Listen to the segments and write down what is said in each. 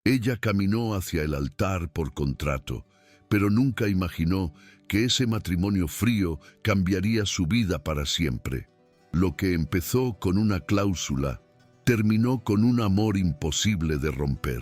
Ella caminó hacia el altar por contrato, pero nunca imaginó que ese matrimonio frío cambiaría su vida para siempre. Lo que empezó con una cláusula, terminó con un amor imposible de romper.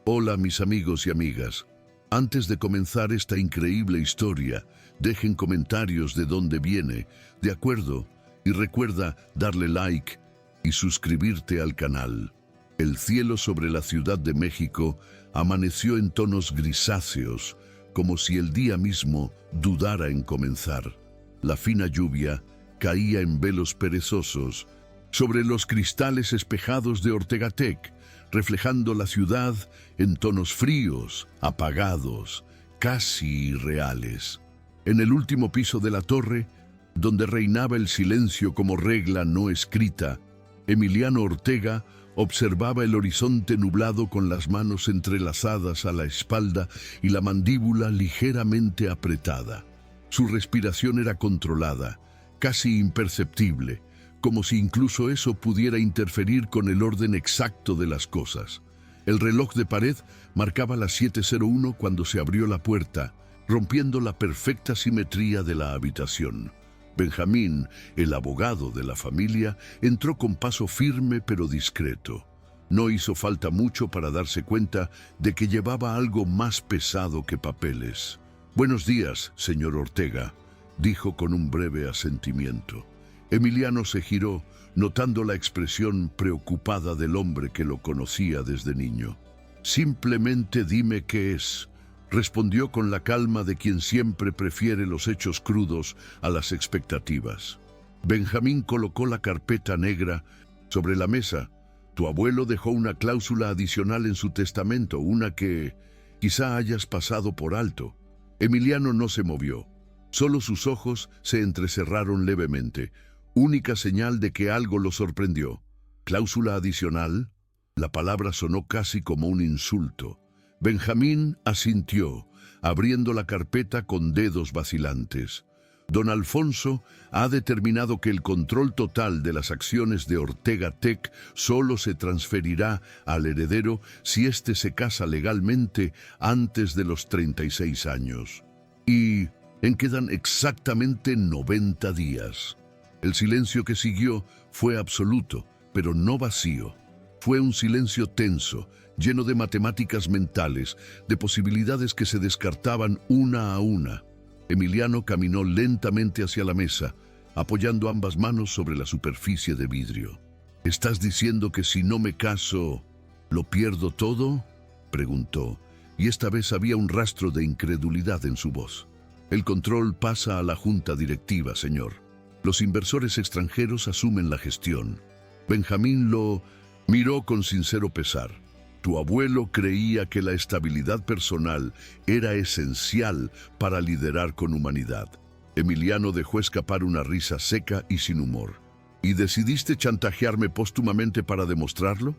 Hola mis amigos y amigas. Antes de comenzar esta increíble historia, dejen comentarios de dónde viene, ¿de acuerdo? Y recuerda darle like y suscribirte al canal. El cielo sobre la Ciudad de México amaneció en tonos grisáceos, como si el día mismo dudara en comenzar. La fina lluvia caía en velos perezosos sobre los cristales espejados de Ortegatec, reflejando la ciudad en tonos fríos, apagados, casi irreales. En el último piso de la torre, donde reinaba el silencio como regla no escrita, Emiliano Ortega observaba el horizonte nublado con las manos entrelazadas a la espalda y la mandíbula ligeramente apretada. Su respiración era controlada, casi imperceptible, como si incluso eso pudiera interferir con el orden exacto de las cosas. El reloj de pared marcaba las 7:01 cuando se abrió la puerta, rompiendo la perfecta simetría de la habitación. Benjamín, el abogado de la familia, entró con paso firme pero discreto. No hizo falta mucho para darse cuenta de que llevaba algo más pesado que papeles. «Buenos días, señor Ortega», dijo con un breve asentimiento. Emiliano se giró, notando la expresión preocupada del hombre que lo conocía desde niño. «Simplemente dime qué es», respondió con la calma de quien siempre prefiere los hechos crudos a las expectativas. Benjamín colocó la carpeta negra sobre la mesa. «Tu abuelo dejó una cláusula adicional en su testamento, una que quizá hayas pasado por alto». Emiliano no se movió. Solo sus ojos se entrecerraron levemente, única señal de que algo lo sorprendió. «¿Cláusula adicional?» La palabra sonó casi como un insulto. Benjamín asintió, abriendo la carpeta con dedos vacilantes. Don Alfonso ha determinado que el control total de las acciones de Ortegatec solo se transferirá al heredero si éste se casa legalmente antes de los 36 años. Y quedan exactamente 90 días. El silencio que siguió fue absoluto, pero no vacío. Fue un silencio tenso, lleno de matemáticas mentales, de posibilidades que se descartaban una a una. Emiliano caminó lentamente hacia la mesa, apoyando ambas manos sobre la superficie de vidrio. «¿Estás diciendo que si no me caso, lo pierdo todo?», preguntó, y esta vez había un rastro de incredulidad en su voz. «El control pasa a la junta directiva, señor. Los inversores extranjeros asumen la gestión». Benjamín lo miró con sincero pesar. «Tu abuelo creía que la estabilidad personal era esencial para liderar con humanidad». Emiliano dejó escapar una risa seca y sin humor. «¿Y decidiste chantajearme póstumamente para demostrarlo?».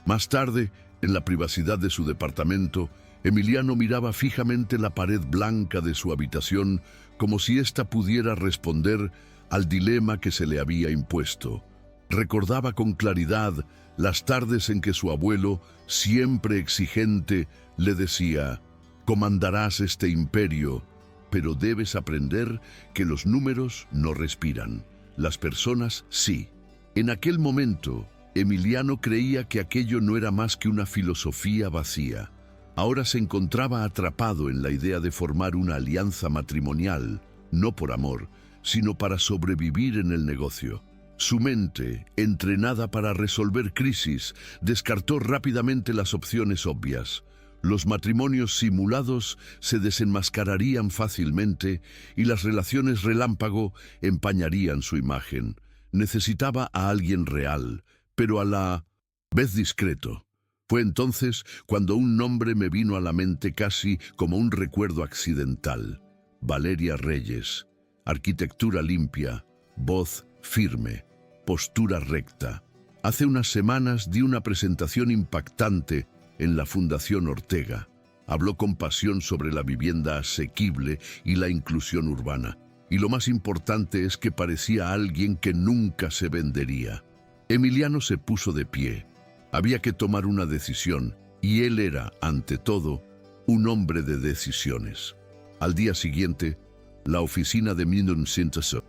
Más tarde, en la privacidad de su departamento, Emiliano miraba fijamente la pared blanca de su habitación como si ésta pudiera responder al dilema que se le había impuesto. Recordaba con claridad las tardes en que su abuelo, siempre exigente, le decía: «Comandarás este imperio, pero debes aprender que los números no respiran, las personas sí». En aquel momento, Emiliano creía que aquello no era más que una filosofía vacía. Ahora se encontraba atrapado en la idea de formar una alianza matrimonial, no por amor, sino para sobrevivir en el negocio. Su mente, entrenada para resolver crisis, descartó rápidamente las opciones obvias. Los matrimonios simulados se desenmascararían fácilmente y las relaciones relámpago empañarían su imagen. Necesitaba a alguien real, pero a la vez discreto. Fue entonces cuando un nombre me vino a la mente casi como un recuerdo accidental. Valeria Reyes. Arquitectura limpia, voz firme, postura recta. Hace unas semanas di una presentación impactante en la Fundación Ortega. Habló con pasión sobre la vivienda asequible y la inclusión urbana. Y lo más importante es que parecía alguien que nunca se vendería. Emiliano se puso de pie. Había que tomar una decisión, y él era, ante todo, un hombre de decisiones. Al día siguiente, la oficina de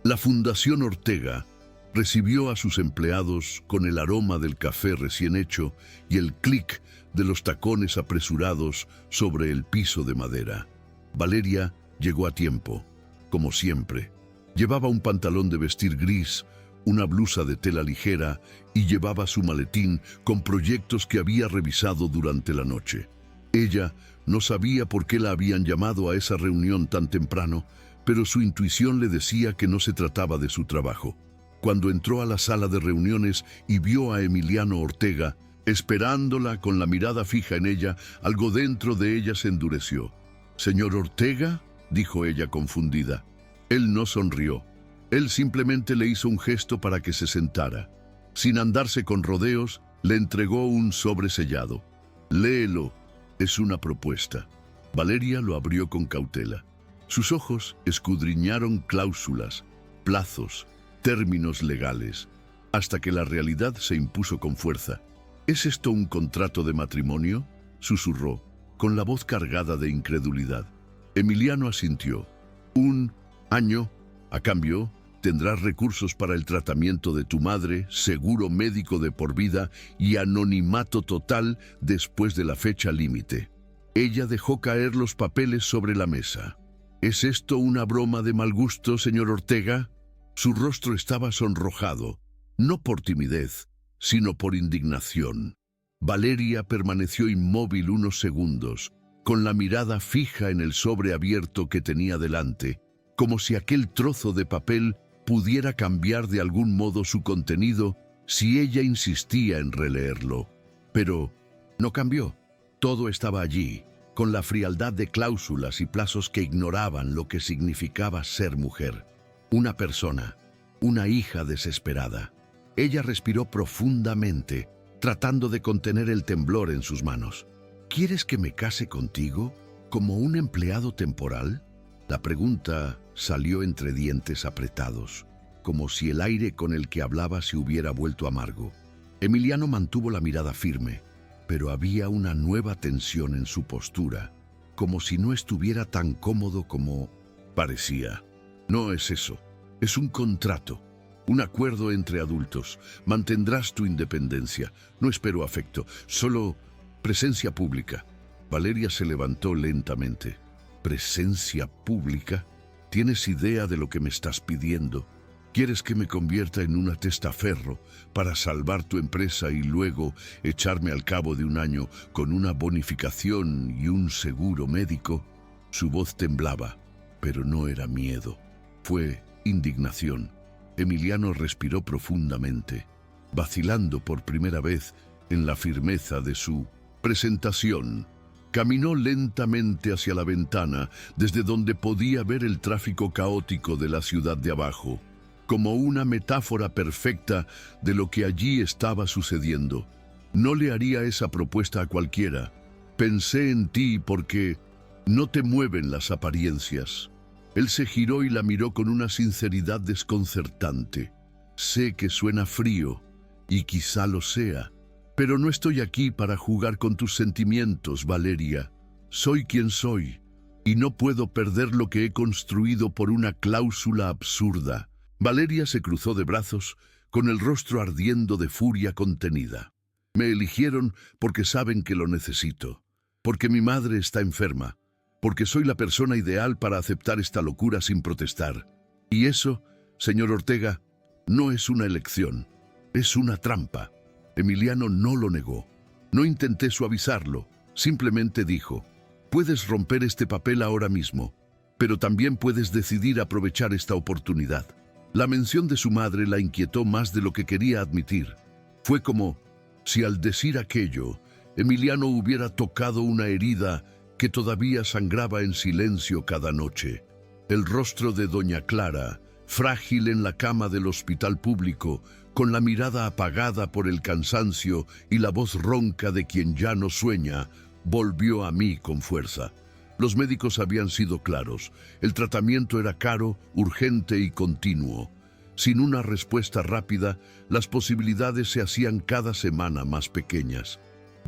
la Fundación Ortega recibió a sus empleados con el aroma del café recién hecho y el clic de los tacones apresurados sobre el piso de madera. Valeria llegó a tiempo, como siempre. Llevaba un pantalón de vestir gris, una blusa de tela ligera y llevaba su maletín con proyectos que había revisado durante la noche. Ella no sabía por qué la habían llamado a esa reunión tan temprano, pero su intuición le decía que no se trataba de su trabajo. Cuando entró a la sala de reuniones y vio a Emiliano Ortega, esperándola con la mirada fija en ella, algo dentro de ella se endureció. «¿Señor Ortega?», dijo ella confundida. Él no sonrió. Él simplemente le hizo un gesto para que se sentara. Sin andarse con rodeos, le entregó un sobre sellado. «Léelo, es una propuesta». Valeria lo abrió con cautela. Sus ojos escudriñaron cláusulas, plazos, términos legales, hasta que la realidad se impuso con fuerza. «¿Es esto un contrato de matrimonio?», susurró, con la voz cargada de incredulidad. Emiliano asintió. «1 año, a cambio, tendrás recursos para el tratamiento de tu madre, seguro médico de por vida y anonimato total después de la fecha límite». Ella dejó caer los papeles sobre la mesa. «¿Es esto una broma de mal gusto, señor Ortega?». Su rostro estaba sonrojado, no por timidez, sino por indignación. Valeria permaneció inmóvil unos segundos, con la mirada fija en el sobre abierto que tenía delante, como si aquel trozo de papel pudiera cambiar de algún modo su contenido si ella insistía en releerlo. Pero no cambió. Todo estaba allí, con la frialdad de cláusulas y plazos que ignoraban lo que significaba ser mujer. Una persona, una hija desesperada. Ella respiró profundamente, tratando de contener el temblor en sus manos. «¿Quieres que me case contigo como un empleado temporal?». La pregunta salió entre dientes apretados, como si el aire con el que hablaba se hubiera vuelto amargo. Emiliano mantuvo la mirada firme, pero había una nueva tensión en su postura, como si no estuviera tan cómodo como parecía. «No es eso. Es un contrato, un acuerdo entre adultos. Mantendrás tu independencia. No espero afecto, solo presencia pública». Valeria se levantó lentamente. «¿Presencia pública? ¿Tienes idea de lo que me estás pidiendo? ¿Quieres que me convierta en una testaferro para salvar tu empresa y luego echarme al cabo de 1 año con una bonificación y un seguro médico?» Su voz temblaba, pero no era miedo. Fue indignación. Emiliano respiró profundamente, vacilando por primera vez en la firmeza de su presentación. Caminó lentamente hacia la ventana, desde donde podía ver el tráfico caótico de la ciudad de abajo, como una metáfora perfecta de lo que allí estaba sucediendo. «No le haría esa propuesta a cualquiera. Pensé en ti porque no te mueven las apariencias». Él se giró y la miró con una sinceridad desconcertante. «Sé que suena frío, y quizá lo sea, pero no estoy aquí para jugar con tus sentimientos, Valeria. Soy quien soy, y no puedo perder lo que he construido por una cláusula absurda». Valeria se cruzó de brazos, con el rostro ardiendo de furia contenida. «Me eligieron porque saben que lo necesito, porque mi madre está enferma, porque soy la persona ideal para aceptar esta locura sin protestar. Y eso, señor Ortega, no es una elección, es una trampa». Emiliano no lo negó. No intenté suavizarlo, simplemente dijo: «Puedes romper este papel ahora mismo, pero también puedes decidir aprovechar esta oportunidad». La mención de su madre la inquietó más de lo que quería admitir. Fue como si al decir aquello, Emiliano hubiera tocado una herida que todavía sangraba en silencio cada noche. El rostro de doña Clara, frágil en la cama del hospital público, con la mirada apagada por el cansancio y la voz ronca de quien ya no sueña, volvió a mí con fuerza. Los médicos habían sido claros. El tratamiento era caro, urgente y continuo. Sin una respuesta rápida, las posibilidades se hacían cada semana más pequeñas.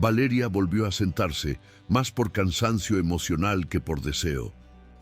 Valeria volvió a sentarse, más por cansancio emocional que por deseo.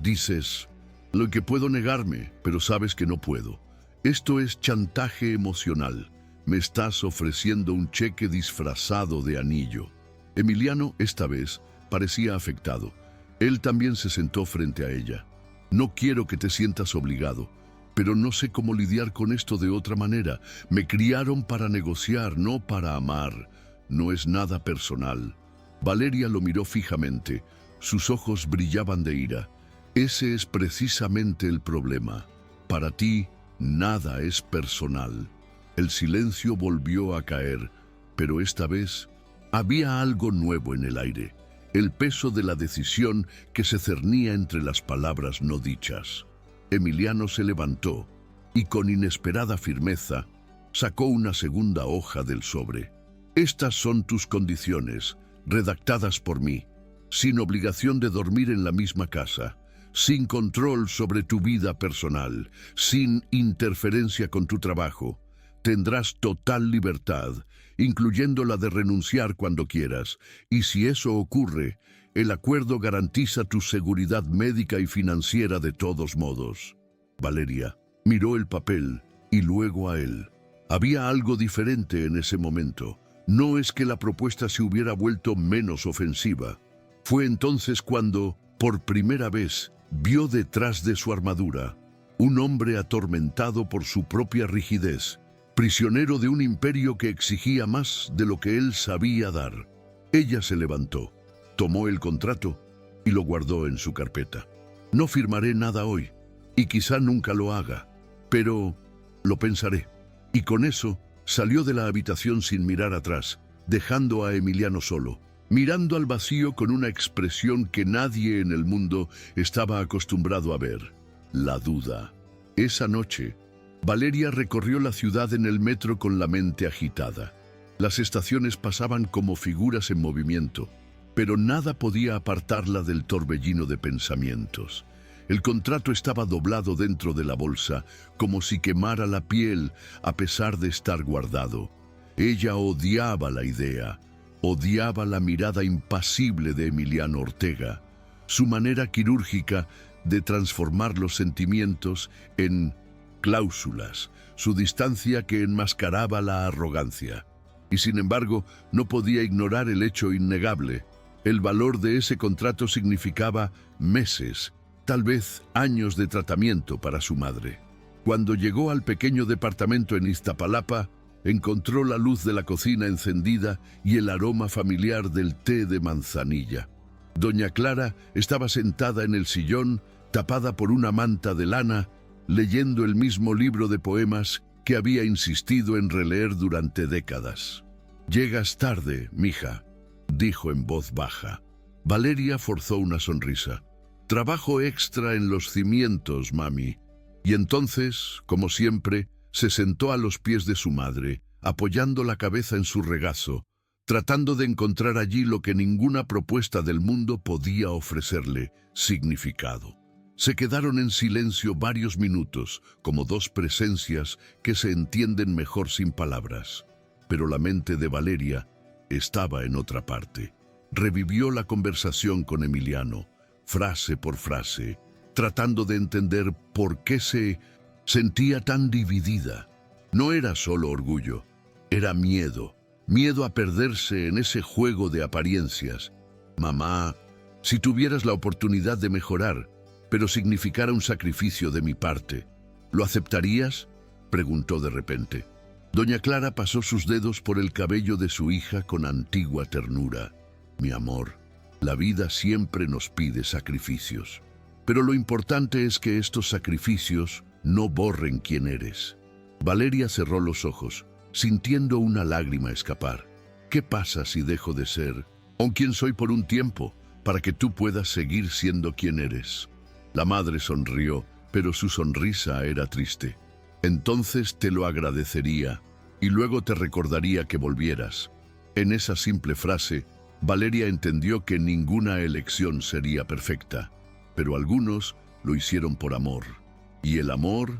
Dices, lo que puedo negarme, pero sabes que no puedo. Esto es chantaje emocional. Me estás ofreciendo un cheque disfrazado de anillo. Emiliano, esta vez, parecía afectado. Él también se sentó frente a ella. No quiero que te sientas obligado, pero no sé cómo lidiar con esto de otra manera. Me criaron para negociar, no para amar. No es nada personal. Valeria lo miró fijamente. Sus ojos brillaban de ira. Ese es precisamente el problema. Para ti, nada es personal. El silencio volvió a caer, pero esta vez había algo nuevo en el aire. El peso de la decisión que se cernía entre las palabras no dichas. Emiliano se levantó y con inesperada firmeza sacó una segunda hoja del sobre. Estas son tus condiciones, redactadas por mí, sin obligación de dormir en la misma casa, sin control sobre tu vida personal, sin interferencia con tu trabajo. Tendrás total libertad, incluyendo la de renunciar cuando quieras, y si eso ocurre, el acuerdo garantiza tu seguridad médica y financiera de todos modos. Valeria miró el papel y luego a él. Había algo diferente en ese momento. No es que la propuesta se hubiera vuelto menos ofensiva. Fue entonces cuando, por primera vez, vio detrás de su armadura un hombre atormentado por su propia rigidez, prisionero de un imperio que exigía más de lo que él sabía dar. Ella se levantó, tomó el contrato y lo guardó en su carpeta. No firmaré nada hoy, y quizá nunca lo haga, pero lo pensaré. Y con eso salió de la habitación sin mirar atrás, dejando a Emiliano solo, mirando al vacío con una expresión que nadie en el mundo estaba acostumbrado a ver: la duda. Esa noche, Valeria recorrió la ciudad en el metro con la mente agitada. Las estaciones pasaban como figuras en movimiento, pero nada podía apartarla del torbellino de pensamientos. El contrato estaba doblado dentro de la bolsa, como si quemara la piel a pesar de estar guardado. Ella odiaba la idea, odiaba la mirada impasible de Emiliano Ortega, su manera quirúrgica de transformar los sentimientos en cláusulas, su distancia que enmascaraba la arrogancia. Y sin embargo, no podía ignorar el hecho innegable. El valor de ese contrato significaba meses, tal vez años de tratamiento para su madre. Cuando llegó al pequeño departamento en Iztapalapa, encontró la luz de la cocina encendida y el aroma familiar del té de manzanilla. Doña Clara estaba sentada en el sillón, tapada por una manta de lana, leyendo el mismo libro de poemas que había insistido en releer durante décadas. «Llegas tarde, mija», dijo en voz baja. Valeria forzó una sonrisa. «Trabajo extra en los cimientos, mami». Y entonces, como siempre, se sentó a los pies de su madre, apoyando la cabeza en su regazo, tratando de encontrar allí lo que ninguna propuesta del mundo podía ofrecerle: significado. Se quedaron en silencio varios minutos, como dos presencias que se entienden mejor sin palabras. Pero la mente de Valeria estaba en otra parte. Revivió la conversación con Emiliano, frase por frase, tratando de entender por qué se sentía tan dividida. No era solo orgullo, era miedo, miedo a perderse en ese juego de apariencias. «Mamá, si tuvieras la oportunidad de mejorar, pero significara un sacrificio de mi parte, ¿lo aceptarías?», preguntó de repente. Doña Clara pasó sus dedos por el cabello de su hija con antigua ternura. «Mi amor, la vida siempre nos pide sacrificios, pero lo importante es que estos sacrificios no borren quién eres». Valeria cerró los ojos, sintiendo una lágrima escapar. «¿Qué pasa si dejo de ser o quien soy por un tiempo, para que tú puedas seguir siendo quien eres?». La madre sonrió, pero su sonrisa era triste. «Entonces te lo agradecería y luego te recordaría que volvieras». En esa simple frase, Valeria entendió que ninguna elección sería perfecta, pero algunos lo hicieron por amor. Y el amor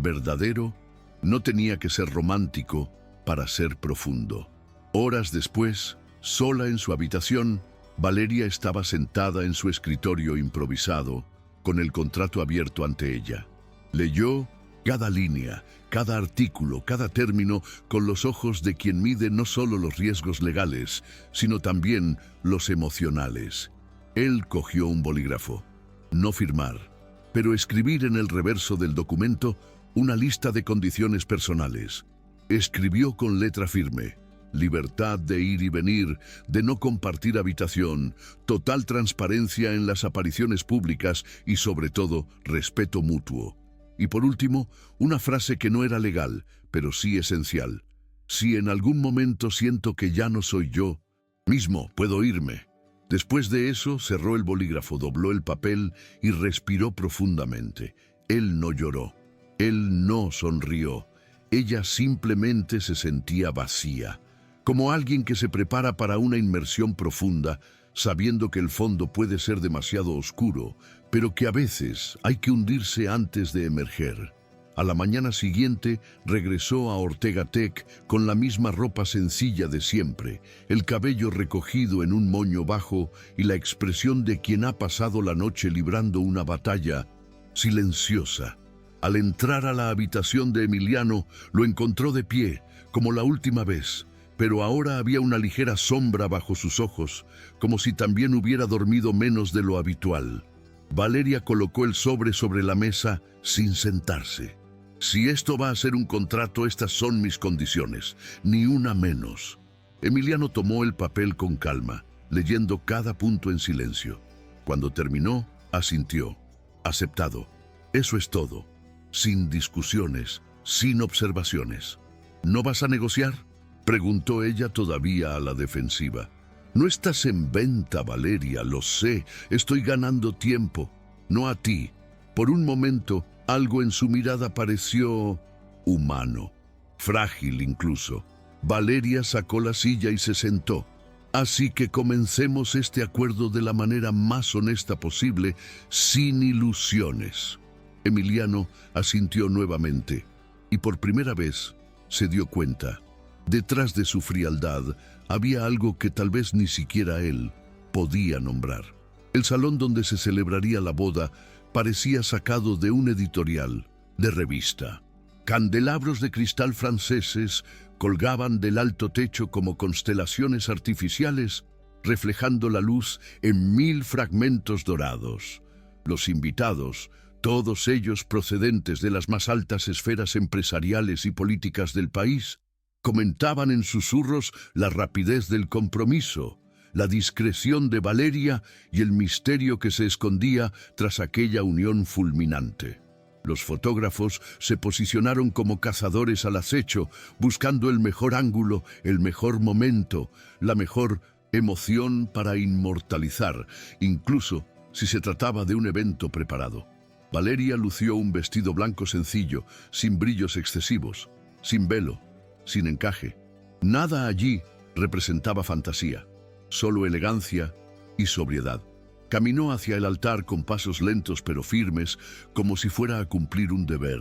verdadero, no tenía que ser romántico para ser profundo. Horas después, Sola en su habitación, Valeria estaba sentada en su escritorio improvisado, con el contrato abierto ante ella. Leyó cada línea, cada artículo, cada término con los ojos de quien mide no solo los riesgos legales, sino también los emocionales. Él cogió un bolígrafo. No firmar, pero escribir en el reverso del documento una lista de condiciones personales. Escribió con letra firme: libertad de ir y venir, de no compartir habitación, total transparencia en las apariciones públicas y, sobre todo, respeto mutuo. Y por último, una frase que no era legal, pero sí esencial: si en algún momento siento que ya no soy yo mismo, puedo irme. Después de eso, cerró el bolígrafo, dobló el papel y respiró profundamente. Él no lloró. Él no sonrió. Ella simplemente se sentía vacía, como alguien que se prepara para una inmersión profunda, sabiendo que el fondo puede ser demasiado oscuro, pero que a veces hay que hundirse antes de emerger. A la mañana siguiente regresó a Ortega Tech con la misma ropa sencilla de siempre, el cabello recogido en un moño bajo y la expresión de quien ha pasado la noche librando una batalla silenciosa. Al entrar a la habitación de Emiliano, lo encontró de pie, como la última vez, pero ahora había una ligera sombra bajo sus ojos, como si también hubiera dormido menos de lo habitual. Valeria colocó el sobre la mesa sin sentarse. Si esto va a ser un contrato, estas son mis condiciones, ni una menos. Emiliano tomó el papel con calma, leyendo cada punto en silencio. Cuando terminó, asintió. Aceptado. Eso es todo. Sin discusiones, sin observaciones. ¿No vas a negociar?, preguntó ella todavía a la defensiva. No estás en venta, Valeria, lo sé. Estoy ganando tiempo. No a ti. Por un momento, algo en su mirada pareció humano, frágil incluso. Valeria sacó la silla y se sentó. Así que comencemos este acuerdo de la manera más honesta posible, sin ilusiones. Emiliano asintió nuevamente y por primera vez se dio cuenta. Detrás de su frialdad había algo que tal vez ni siquiera él podía nombrar. El salón donde se celebraría la boda parecía sacado de un editorial de revista. Candelabros de cristal franceses colgaban del alto techo como constelaciones artificiales, reflejando la luz en 1000 fragmentos dorados. Los invitados, todos ellos procedentes de las más altas esferas empresariales y políticas del país, comentaban en susurros la rapidez del compromiso, la discreción de Valeria y el misterio que se escondía tras aquella unión fulminante. Los fotógrafos se posicionaron como cazadores al acecho, buscando el mejor ángulo, el mejor momento, la mejor emoción para inmortalizar, incluso si se trataba de un evento preparado. Valeria lució un vestido blanco sencillo, sin brillos excesivos, sin velo, sin encaje. Nada allí representaba fantasía, solo elegancia y sobriedad. Caminó hacia el altar con pasos lentos pero firmes, como si fuera a cumplir un deber.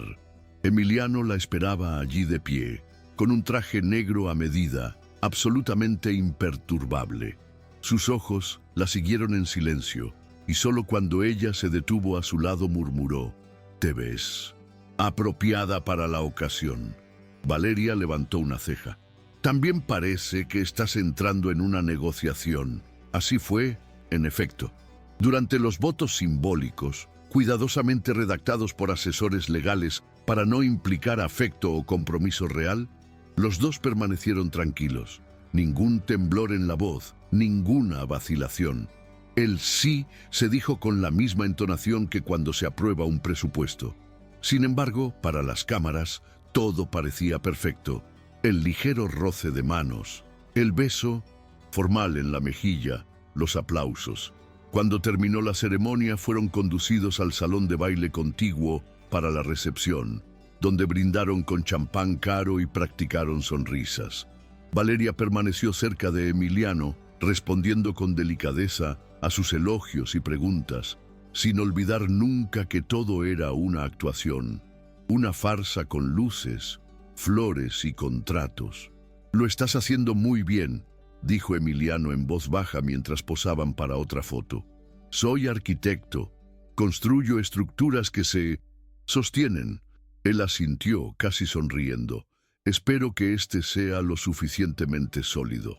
Emiliano la esperaba allí de pie, con un traje negro a medida, absolutamente imperturbable. Sus ojos la siguieron en silencio, y solo cuando ella se detuvo a su lado murmuró: «Te ves apropiada para la ocasión». Valeria levantó una ceja. «También parece que estás entrando en una negociación». Así fue, en efecto. Durante los votos simbólicos, cuidadosamente redactados por asesores legales para no implicar afecto o compromiso real, los dos permanecieron tranquilos. Ningún temblor en la voz, ninguna vacilación. El sí se dijo con la misma entonación que cuando se aprueba un presupuesto. Sin embargo, para las cámaras, todo parecía perfecto. El ligero roce de manos, el beso formal en la mejilla, los aplausos. Cuando terminó la ceremonia, fueron conducidos al salón de baile contiguo para la recepción, donde brindaron con champán caro y practicaron sonrisas. Valeria permaneció cerca de Emiliano, respondiendo con delicadeza a sus elogios y preguntas, sin olvidar nunca que todo era una actuación, una farsa con luces, flores y contratos. «Lo estás haciendo muy bien», dijo Emiliano en voz baja mientras posaban para otra foto. Soy arquitecto. Construyo estructuras que se sostienen. Él asintió, casi sonriendo. Espero que este sea lo suficientemente sólido.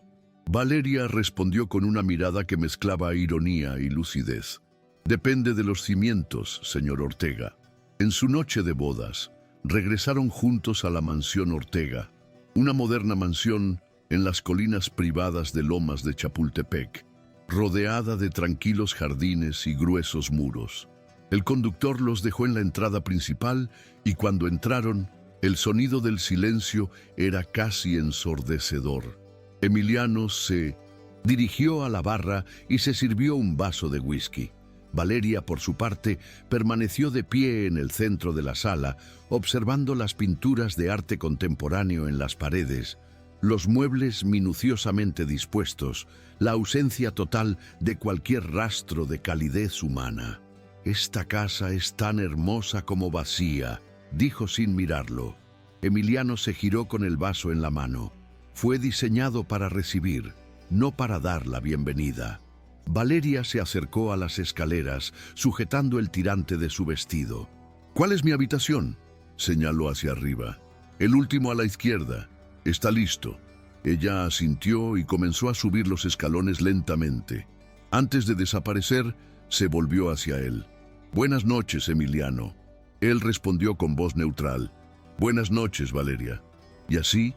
Valeria respondió con una mirada que mezclaba ironía y lucidez. Depende de los cimientos, señor Ortega. En su noche de bodas, regresaron juntos a la mansión Ortega, una moderna mansión en las colinas privadas de Lomas de Chapultepec, rodeada de tranquilos jardines y gruesos muros. El conductor los dejó en la entrada principal y cuando entraron, el sonido del silencio era casi ensordecedor. Emiliano se dirigió a la barra y se sirvió un vaso de whisky. Valeria, por su parte, permaneció de pie en el centro de la sala, observando las pinturas de arte contemporáneo en las paredes, los muebles minuciosamente dispuestos, la ausencia total de cualquier rastro de calidez humana. «Esta casa es tan hermosa como vacía», dijo sin mirarlo. Emiliano se giró con el vaso en la mano. Fue diseñado para recibir, no para dar la bienvenida. Valeria se acercó a las escaleras, sujetando el tirante de su vestido. «¿Cuál es mi habitación?», señaló hacia arriba. «El último a la izquierda. Está listo». Ella asintió y comenzó a subir los escalones lentamente. Antes de desaparecer, se volvió hacia él. «Buenas noches, Emiliano». Él respondió con voz neutral. «Buenas noches, Valeria». Y así,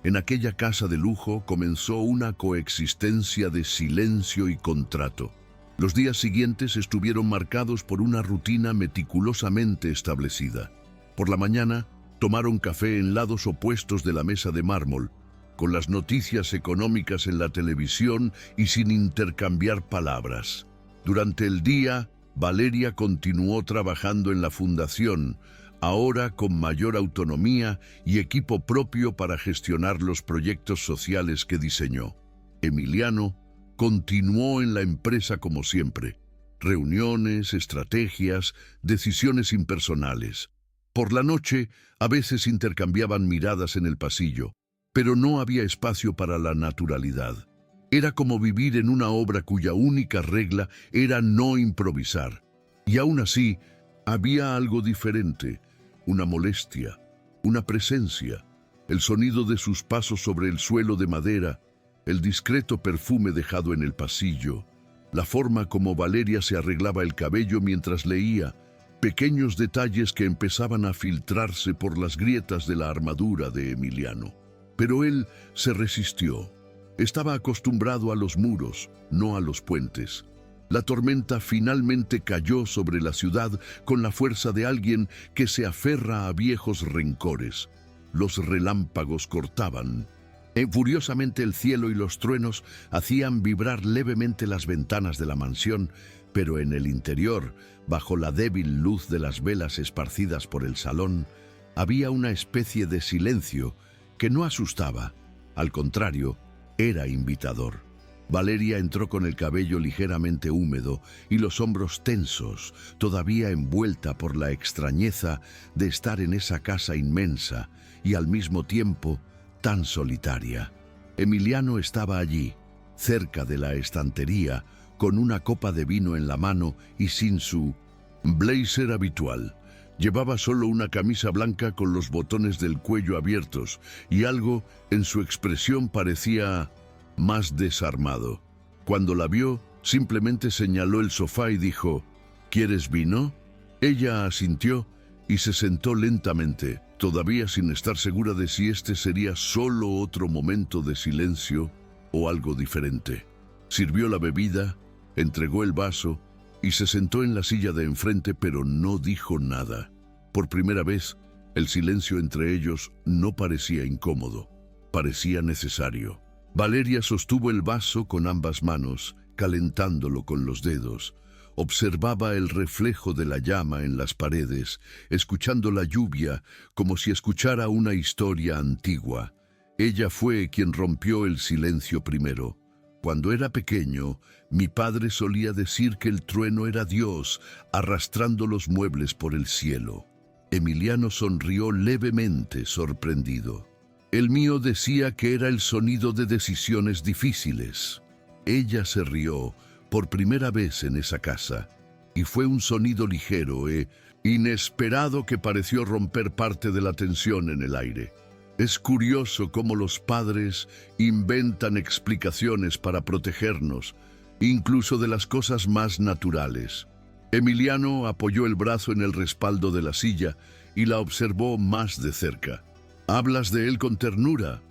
en aquella casa de lujo comenzó una coexistencia de silencio y contrato. Los días siguientes estuvieron marcados por una rutina meticulosamente establecida. Por la mañana, tomaron café en lados opuestos de la mesa de mármol, con las noticias económicas en la televisión y sin intercambiar palabras. Durante el día, Valeria continuó trabajando en la fundación, ahora con mayor autonomía y equipo propio para gestionar los proyectos sociales que diseñó. Emiliano continuó en la empresa como siempre. Reuniones, estrategias, decisiones impersonales. Por la noche, a veces intercambiaban miradas en el pasillo, pero no había espacio para la naturalidad. Era como vivir en una obra cuya única regla era no improvisar. Y aún así, había algo diferente, una molestia, una presencia, el sonido de sus pasos sobre el suelo de madera, el discreto perfume dejado en el pasillo, la forma como Valeria se arreglaba el cabello mientras leía, pequeños detalles que empezaban a filtrarse por las grietas de la armadura de Emiliano. Pero él se resistió. Estaba acostumbrado a los muros, no a los puentes. La tormenta finalmente cayó sobre la ciudad con la fuerza de alguien que se aferra a viejos rencores. Los relámpagos cortaban. Furiosamente el cielo y los truenos hacían vibrar levemente las ventanas de la mansión, pero en el interior, bajo la débil luz de las velas esparcidas por el salón, había una especie de silencio que no asustaba. Al contrario, era invitador. Valeria entró con el cabello ligeramente húmedo y los hombros tensos, todavía envuelta por la extrañeza de estar en esa casa inmensa y al mismo tiempo tan solitaria. Emiliano estaba allí, cerca de la estantería, con una copa de vino en la mano y sin su blazer habitual. Llevaba solo una camisa blanca con los botones del cuello abiertos y algo en su expresión parecía más desarmado. Cuando la vio, simplemente señaló el sofá y dijo: «¿Quieres vino?». Ella asintió y se sentó lentamente, todavía sin estar segura de si este sería solo otro momento de silencio o algo diferente. Sirvió la bebida, entregó el vaso y se sentó en la silla de enfrente, pero no dijo nada. Por primera vez, el silencio entre ellos no parecía incómodo, parecía necesario. Valeria sostuvo el vaso con ambas manos, calentándolo con los dedos. Observaba el reflejo de la llama en las paredes, escuchando la lluvia como si escuchara una historia antigua. Ella fue quien rompió el silencio primero. Cuando era pequeño, mi padre solía decir que el trueno era Dios, arrastrando los muebles por el cielo. Emiliano sonrió levemente, sorprendido. El mío decía que era el sonido de decisiones difíciles. Ella se rió por primera vez en esa casa, y fue un sonido ligero e inesperado que pareció romper parte de la tensión en el aire. Es curioso cómo los padres inventan explicaciones para protegernos, incluso de las cosas más naturales. Emiliano apoyó el brazo en el respaldo de la silla y la observó más de cerca. «¿Hablas de él con ternura?»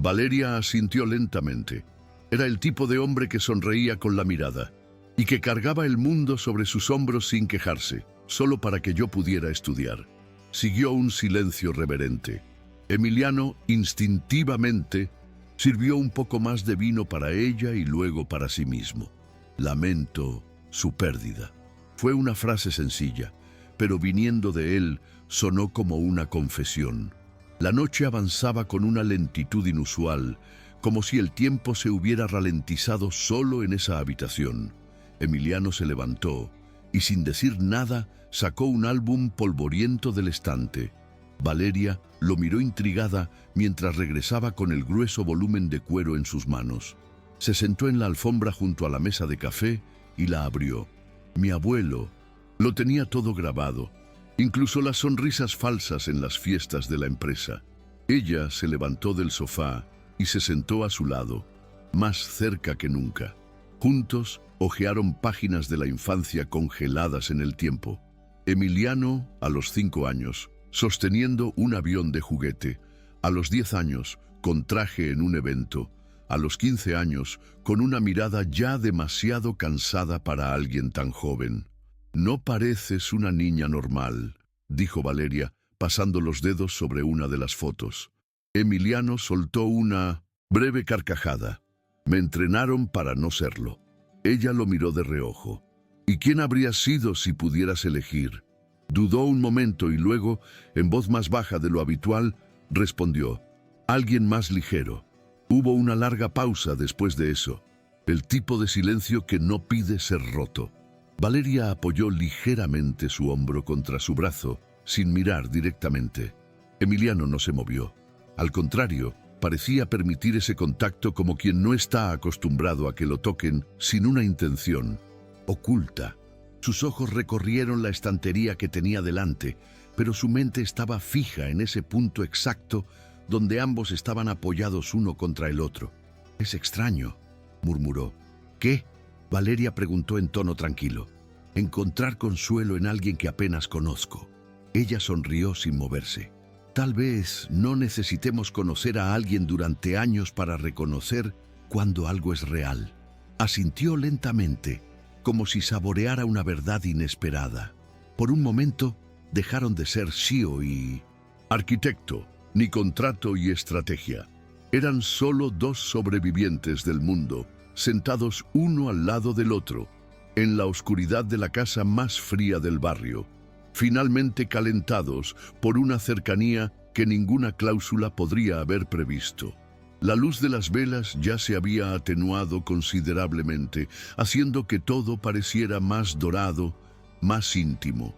Valeria asintió lentamente. Era el tipo de hombre que sonreía con la mirada y que cargaba el mundo sobre sus hombros sin quejarse, solo para que yo pudiera estudiar. Siguió un silencio reverente. Emiliano, instintivamente, sirvió un poco más de vino para ella y luego para sí mismo. «Lamento su pérdida». Fue una frase sencilla, pero viniendo de él, sonó como una confesión. La noche avanzaba con una lentitud inusual, como si el tiempo se hubiera ralentizado solo en esa habitación. Emiliano se levantó y, sin decir nada, sacó un álbum polvoriento del estante. Valeria lo miró intrigada mientras regresaba con el grueso volumen de cuero en sus manos. Se sentó en la alfombra junto a la mesa de café y la abrió. Mi abuelo lo tenía todo grabado, incluso las sonrisas falsas en las fiestas de la empresa. Ella se levantó del sofá y se sentó a su lado, más cerca que nunca. Juntos hojearon páginas de la infancia congeladas en el tiempo. Emiliano, a los 5 años, sosteniendo un avión de juguete. A los 10 años, con traje en un evento. A los 15 años, con una mirada ya demasiado cansada para alguien tan joven. «No pareces una niña normal», dijo Valeria, pasando los dedos sobre una de las fotos. Emiliano soltó una breve carcajada. «Me entrenaron para no serlo». Ella lo miró de reojo. «¿Y quién habría sido si pudieras elegir?» Dudó un momento y luego, en voz más baja de lo habitual, respondió: «Alguien más ligero». Hubo una larga pausa después de eso, el tipo de silencio que no pide ser roto. Valeria apoyó ligeramente su hombro contra su brazo, sin mirar directamente. Emiliano no se movió. Al contrario, parecía permitir ese contacto como quien no está acostumbrado a que lo toquen sin una intención oculta. Sus ojos recorrieron la estantería que tenía delante, pero su mente estaba fija en ese punto exacto donde ambos estaban apoyados uno contra el otro. «Es extraño», murmuró. «¿Qué?», Valeria preguntó en tono tranquilo. «Encontrar consuelo en alguien que apenas conozco». Ella sonrió sin moverse. «Tal vez no necesitemos conocer a alguien durante años para reconocer cuando algo es real». Asintió lentamente, como si saboreara una verdad inesperada. Por un momento, dejaron de ser Shio y arquitecto, ni contrato y estrategia. Eran solo dos sobrevivientes del mundo, sentados uno al lado del otro, en la oscuridad de la casa más fría del barrio, finalmente calentados por una cercanía que ninguna cláusula podría haber previsto. La luz de las velas ya se había atenuado considerablemente, haciendo que todo pareciera más dorado, más íntimo.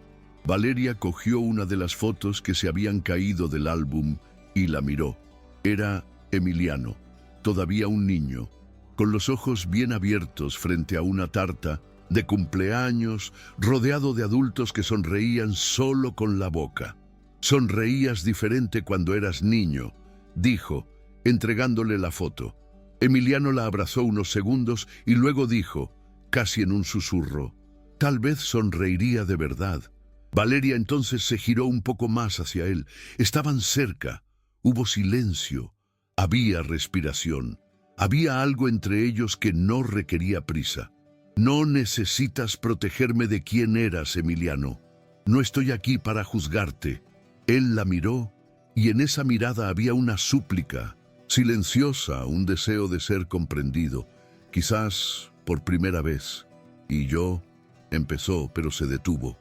Valeria cogió una de las fotos que se habían caído del álbum y la miró. Era Emiliano, todavía un niño, con los ojos bien abiertos frente a una tarta de cumpleaños, rodeado de adultos que sonreían solo con la boca. «Sonreías diferente cuando eras niño», dijo, entregándole la foto. Emiliano la abrazó unos segundos y luego dijo, casi en un susurro: «Tal vez sonreiría de verdad». Valeria entonces se giró un poco más hacia él. Estaban cerca. Hubo silencio. Había respiración. Había algo entre ellos que no requería prisa. «No necesitas protegerme de quién eras, Emiliano. No estoy aquí para juzgarte». Él la miró, y en esa mirada había una súplica, silenciosa, un deseo de ser comprendido, quizás por primera vez. «Y yo», empezó, pero se detuvo.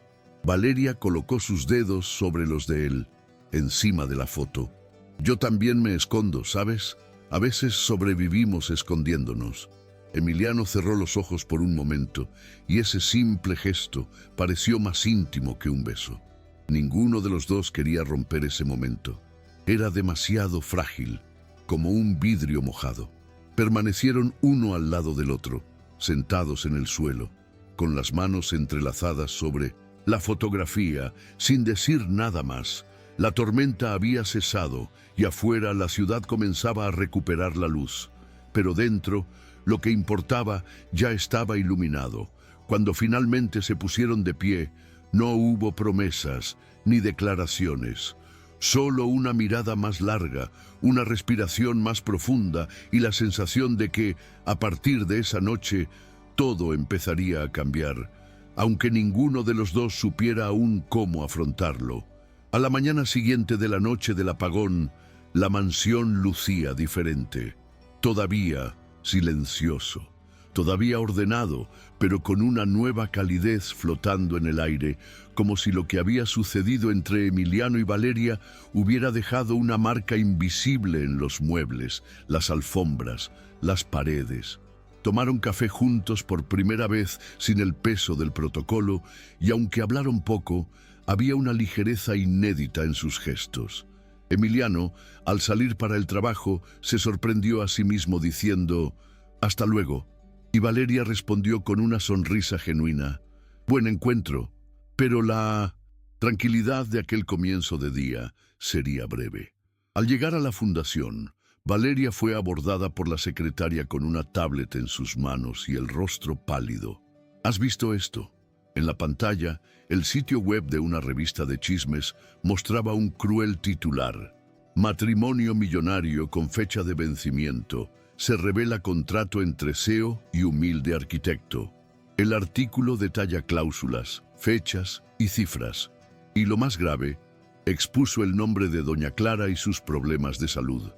Valeria colocó sus dedos sobre los de él, encima de la foto. «Yo también me escondo, ¿sabes? A veces sobrevivimos escondiéndonos». Emiliano cerró los ojos por un momento, y ese simple gesto pareció más íntimo que un beso. Ninguno de los dos quería romper ese momento. Era demasiado frágil, como un vidrio mojado. Permanecieron uno al lado del otro, sentados en el suelo, con las manos entrelazadas sobre la fotografía, sin decir nada más. La tormenta había cesado y afuera la ciudad comenzaba a recuperar la luz. Pero dentro, lo que importaba ya estaba iluminado. Cuando finalmente se pusieron de pie, no hubo promesas ni declaraciones. Solo una mirada más larga, una respiración más profunda y la sensación de que, a partir de esa noche, todo empezaría a cambiar, aunque ninguno de los dos supiera aún cómo afrontarlo. A la mañana siguiente de la noche del apagón, la mansión lucía diferente. Todavía silencioso, todavía ordenado, pero con una nueva calidez flotando en el aire, como si lo que había sucedido entre Emiliano y Valeria hubiera dejado una marca invisible en los muebles, las alfombras, las paredes. Tomaron café juntos por primera vez sin el peso del protocolo y aunque hablaron poco, había una ligereza inédita en sus gestos. Emiliano, al salir para el trabajo, se sorprendió a sí mismo diciendo «Hasta luego», y Valeria respondió con una sonrisa genuina «Buen encuentro», pero la tranquilidad de aquel comienzo de día sería breve. Al llegar a la fundación, Valeria fue abordada por la secretaria con una tablet en sus manos y el rostro pálido. «¿Has visto esto?». En la pantalla, el sitio web de una revista de chismes mostraba un cruel titular. Matrimonio millonario con fecha de vencimiento. Se revela contrato entre CEO y humilde arquitecto. El artículo detalla cláusulas, fechas y cifras. Y lo más grave, expuso el nombre de doña Clara y sus problemas de salud.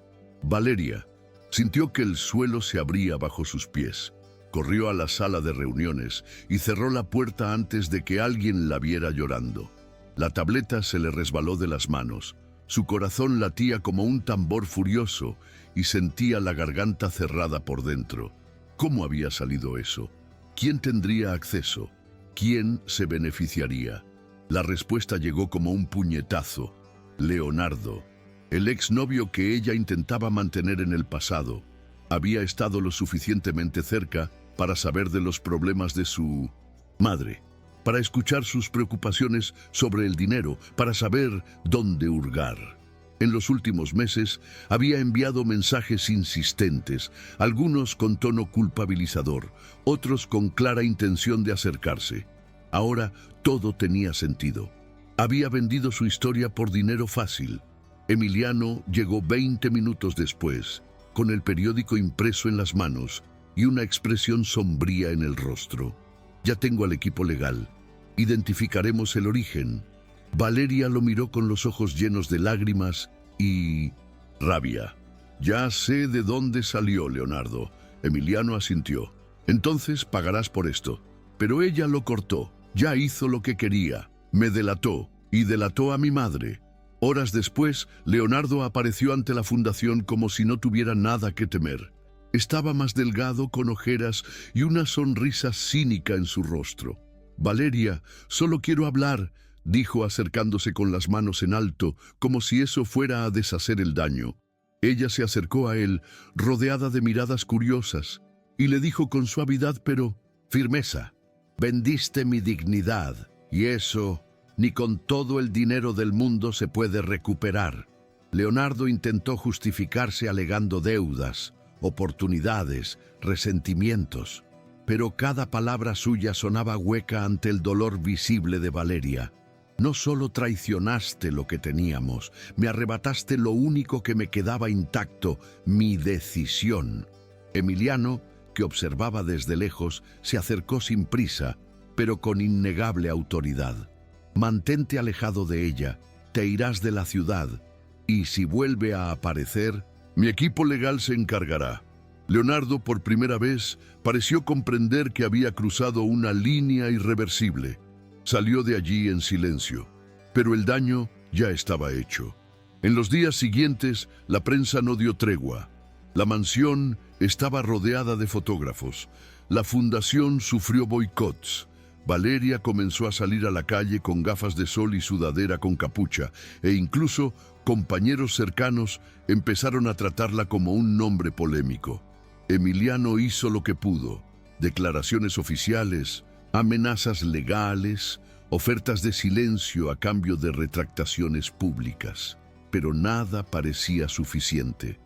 Valeria sintió que el suelo se abría bajo sus pies. Corrió a la sala de reuniones y cerró la puerta antes de que alguien la viera llorando. La tableta se le resbaló de las manos. Su corazón latía como un tambor furioso y sentía la garganta cerrada por dentro. ¿Cómo había salido eso? ¿Quién tendría acceso? ¿Quién se beneficiaría? La respuesta llegó como un puñetazo. Leonardo, el exnovio que ella intentaba mantener en el pasado, había estado lo suficientemente cerca para saber de los problemas de su madre, para escuchar sus preocupaciones sobre el dinero, para saber dónde hurgar. En los últimos meses había enviado mensajes insistentes, algunos con tono culpabilizador, otros con clara intención de acercarse. Ahora todo tenía sentido. Había vendido su historia por dinero fácil. Emiliano llegó 20 minutos después, con el periódico impreso en las manos y una expresión sombría en el rostro. «Ya tengo al equipo legal. Identificaremos el origen». Valeria lo miró con los ojos llenos de lágrimas y rabia. «Ya sé de dónde salió, Leonardo». Emiliano asintió. «Entonces pagarás por esto». Pero ella lo cortó. «Ya hizo lo que quería. Me delató y delató a mi madre». Horas después, Leonardo apareció ante la fundación como si no tuviera nada que temer. Estaba más delgado, con ojeras y una sonrisa cínica en su rostro. «Valeria, solo quiero hablar», dijo acercándose con las manos en alto, como si eso fuera a deshacer el daño. Ella se acercó a él, rodeada de miradas curiosas, y le dijo con suavidad pero firmeza: «Vendiste mi dignidad, y eso ni con todo el dinero del mundo se puede recuperar». Leonardo intentó justificarse alegando deudas, oportunidades, resentimientos, pero cada palabra suya sonaba hueca ante el dolor visible de Valeria. «No solo traicionaste lo que teníamos, me arrebataste lo único que me quedaba intacto, mi decisión». Emiliano, que observaba desde lejos, se acercó sin prisa, pero con innegable autoridad. «Mantente alejado de ella, te irás de la ciudad, y si vuelve a aparecer, mi equipo legal se encargará». Leonardo, por primera vez, pareció comprender que había cruzado una línea irreversible. Salió de allí en silencio, pero el daño ya estaba hecho. En los días siguientes, la prensa no dio tregua. La mansión estaba rodeada de fotógrafos. La fundación sufrió boicots. Valeria comenzó a salir a la calle con gafas de sol y sudadera con capucha, e incluso Compañeros cercanos empezaron a tratarla como un nombre polémico. Emiliano hizo lo que pudo: declaraciones oficiales, amenazas legales, ofertas de silencio a cambio de retractaciones públicas. Pero nada parecía suficiente.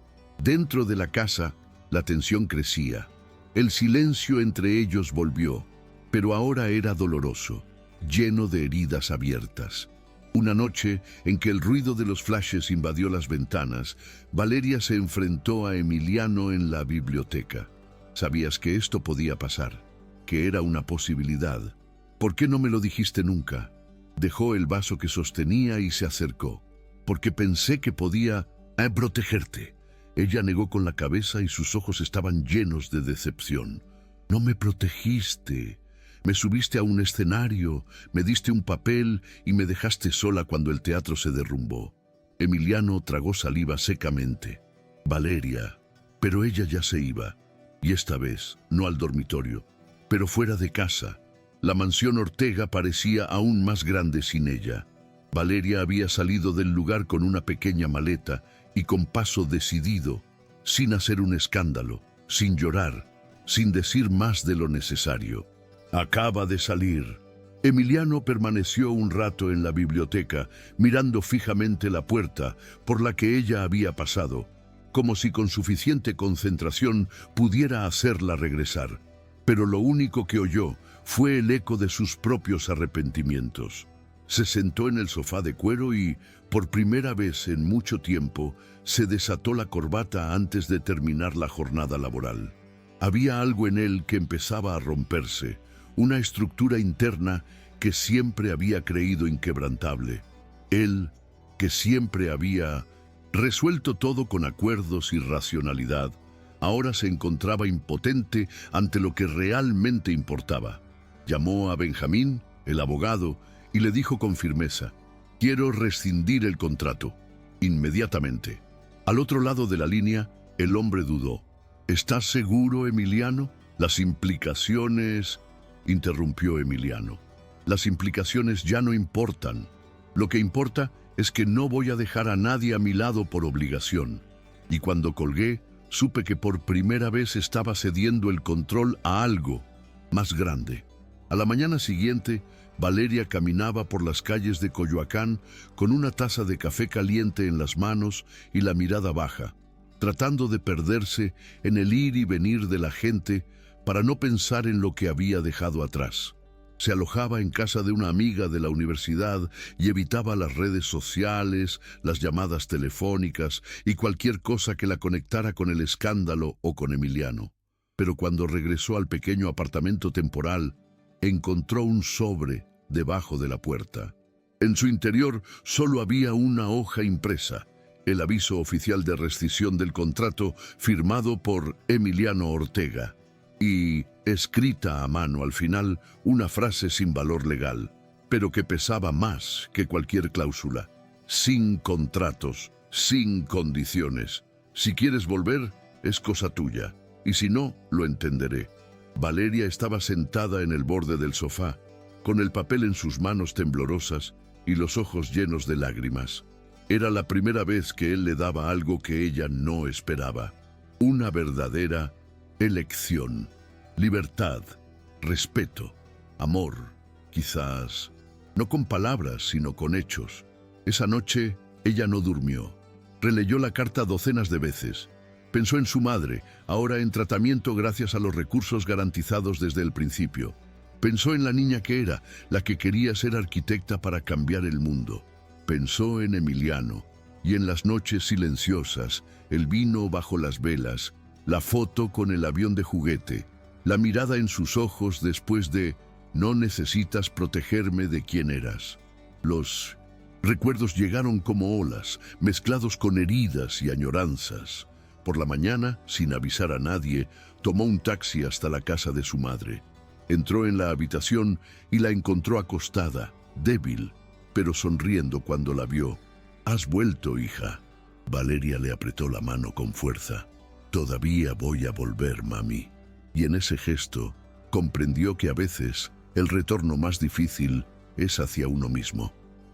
Dentro de la casa, la tensión crecía. El silencio entre ellos volvió, pero ahora era doloroso, lleno de heridas abiertas. Una noche en que el ruido de los flashes invadió las ventanas, Valeria se enfrentó a Emiliano en la biblioteca. Sabías que esto podía pasar, que era una posibilidad. ¿Por qué no me lo dijiste nunca? Dejó el vaso que sostenía y se acercó. Porque pensé que podía protegerte. Ella negó con la cabeza y sus ojos estaban llenos de decepción. No me protegiste. Me subiste a un escenario, me diste un papel y me dejaste sola cuando el teatro se derrumbó. Emiliano tragó saliva secamente. Valeria. Pero ella ya se iba. Y esta vez, no al dormitorio, pero fuera de casa. La mansión Ortega parecía aún más grande sin ella. Valeria había salido del lugar con una pequeña maleta y con paso decidido, sin hacer un escándalo, sin llorar, sin decir más de lo necesario. Acaba de salir. Emiliano permaneció un rato en la biblioteca, mirando fijamente la puerta por la que ella había pasado, como si con suficiente concentración pudiera hacerla regresar. Pero lo único que oyó fue el eco de sus propios arrepentimientos. Se sentó en el sofá de cuero y, por primera vez en mucho tiempo, se desató la corbata antes de terminar la jornada laboral. Había algo en él que empezaba a romperse, una estructura interna que siempre había creído inquebrantable. Él, que siempre había resuelto todo con acuerdos y racionalidad, ahora se encontraba impotente ante lo que realmente importaba. Llamó a Benjamín, el abogado, y le dijo con firmeza: quiero rescindir el contrato, inmediatamente. Al otro lado de la línea, el hombre dudó. ¿Estás seguro, Emiliano? Las implicaciones... interrumpió Emiliano. Las implicaciones ya no importan. Lo que importa es que no voy a dejar a nadie a mi lado por obligación. Y cuando colgué, supe que por primera vez estaba cediendo el control a algo más grande. A la mañana siguiente, Valeria caminaba por las calles de Coyoacán con una taza de café caliente en las manos y la mirada baja, tratando de perderse en el ir y venir de la gente para no pensar en lo que había dejado atrás. Se alojaba en casa de una amiga de la universidad y evitaba las redes sociales, las llamadas telefónicas y cualquier cosa que la conectara con el escándalo o con Emiliano. Pero cuando regresó al pequeño apartamento temporal, encontró un sobre debajo de la puerta. En su interior solo había una hoja impresa, el aviso oficial de rescisión del contrato firmado por Emiliano Ortega. Y, escrita a mano al final, una frase sin valor legal, pero que pesaba más que cualquier cláusula. Sin contratos, sin condiciones. Si quieres volver, es cosa tuya, y si no, lo entenderé. Valeria estaba sentada en el borde del sofá, con el papel en sus manos temblorosas y los ojos llenos de lágrimas. Era la primera vez que él le daba algo que ella no esperaba. Una verdadera elección, libertad, respeto, amor, quizás, no con palabras, sino con hechos. Esa noche, ella no durmió. Releyó la carta docenas de veces. Pensó en su madre, ahora en tratamiento gracias a los recursos garantizados desde el principio. Pensó en la niña que era, la que quería ser arquitecta para cambiar el mundo. Pensó en Emiliano, y en las noches silenciosas, el vino bajo las velas, la foto con el avión de juguete, la mirada en sus ojos después de «no necesitas protegerme de quién eras». Los recuerdos llegaron como olas, mezclados con heridas y añoranzas. Por la mañana, sin avisar a nadie, tomó un taxi hasta la casa de su madre. Entró en la habitación y la encontró acostada, débil, pero sonriendo cuando la vio. «¿Has vuelto, hija?» Valeria le apretó la mano con fuerza. «Todavía voy a volver, mami». Y en ese gesto comprendió que a veces el retorno más difícil es hacia uno mismo.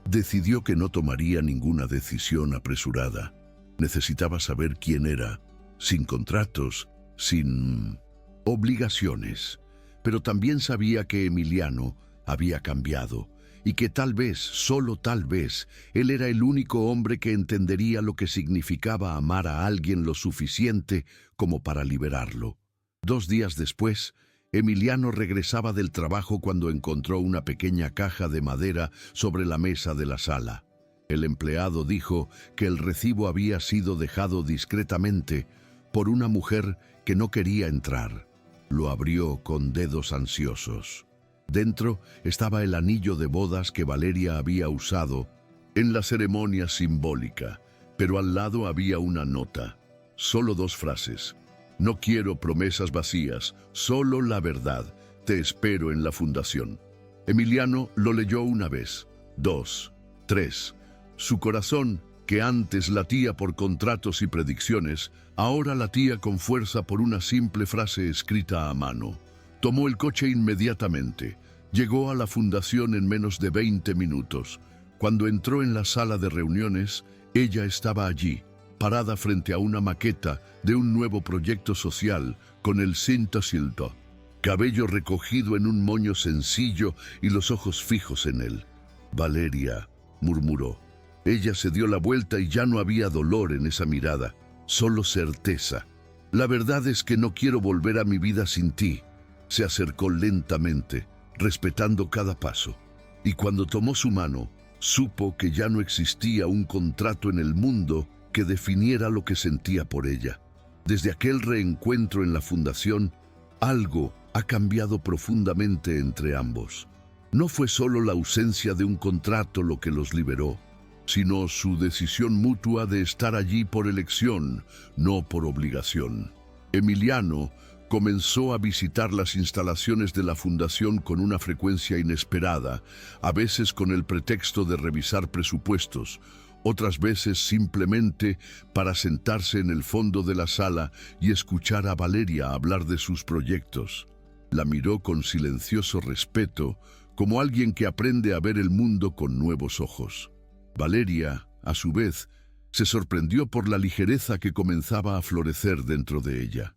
Decidió que no tomaría ninguna decisión apresurada. Necesitaba saber quién era, sin contratos, sin obligaciones. Pero también sabía que Emiliano había cambiado y que tal vez, solo tal vez, él era el único hombre que entendería lo que significaba amar a alguien lo suficiente como para liberarlo. 2 días después, Emiliano regresaba del trabajo cuando encontró una pequeña caja de madera sobre la mesa de la sala. El empleado dijo que el recibo había sido dejado discretamente por una mujer que no quería entrar. Lo abrió con dedos ansiosos. Dentro estaba el anillo de bodas que Valeria había usado en la ceremonia simbólica, pero al lado había una nota. Solo 2 frases. No quiero promesas vacías, solo la verdad. Te espero en la fundación. Emiliano lo leyó 1 vez, 2, 3. Su corazón, que antes latía por contratos y predicciones, ahora latía con fuerza por una simple frase escrita a mano. Tomó el coche inmediatamente. Llegó a la fundación en menos de 20 minutos. Cuando entró en la sala de reuniones, ella estaba allí, parada frente a una maqueta de un nuevo proyecto social con el cinto silto, cabello recogido en un moño sencillo y los ojos fijos en él. Valeria, murmuró. Ella se dio la vuelta y ya no había dolor en esa mirada, solo certeza. La verdad es que no quiero volver a mi vida sin ti. Se acercó lentamente, respetando cada paso, y cuando tomó su mano, supo que ya no existía un contrato en el mundo que definiera lo que sentía por ella. Desde aquel reencuentro en la fundación, algo ha cambiado profundamente entre ambos. No fue solo la ausencia de un contrato lo que los liberó, sino su decisión mutua de estar allí por elección, no por obligación. Emiliano comenzó a visitar las instalaciones de la fundación con una frecuencia inesperada, a veces con el pretexto de revisar presupuestos, otras veces simplemente para sentarse en el fondo de la sala y escuchar a Valeria hablar de sus proyectos. La miró con silencioso respeto, como alguien que aprende a ver el mundo con nuevos ojos. Valeria, a su vez, se sorprendió por la ligereza que comenzaba a florecer dentro de ella.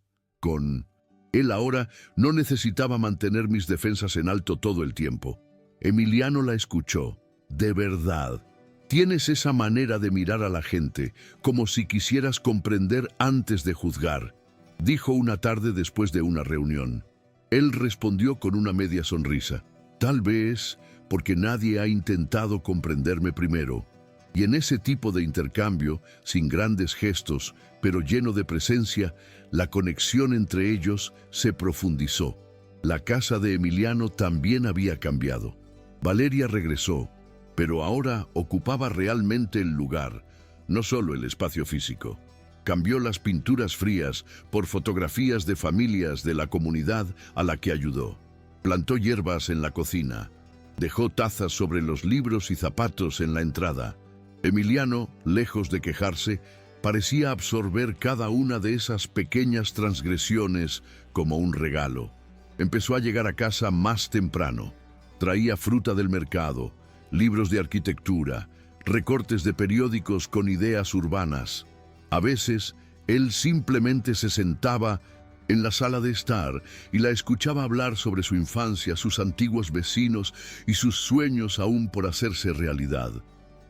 Él ahora no necesitaba mantener mis defensas en alto todo el tiempo. Emiliano la escuchó. De verdad, tienes esa manera de mirar a la gente, como si quisieras comprender antes de juzgar, dijo una tarde después de una reunión. Él respondió con una media sonrisa. Tal vez porque nadie ha intentado comprenderme primero. Y en ese tipo de intercambio, sin grandes gestos, pero lleno de presencia, la conexión entre ellos se profundizó. La casa de Emiliano también había cambiado. Valeria regresó, pero ahora ocupaba realmente el lugar, no solo el espacio físico. Cambió las pinturas frías por fotografías de familias de la comunidad a la que ayudó. Plantó hierbas en la cocina. Dejó tazas sobre los libros y zapatos en la entrada. Emiliano, lejos de quejarse, parecía absorber cada una de esas pequeñas transgresiones como un regalo. Empezó a llegar a casa más temprano. Traía fruta del mercado, libros de arquitectura, recortes de periódicos con ideas urbanas. A veces, él simplemente se sentaba en la sala de estar y la escuchaba hablar sobre su infancia, sus antiguos vecinos y sus sueños aún por hacerse realidad.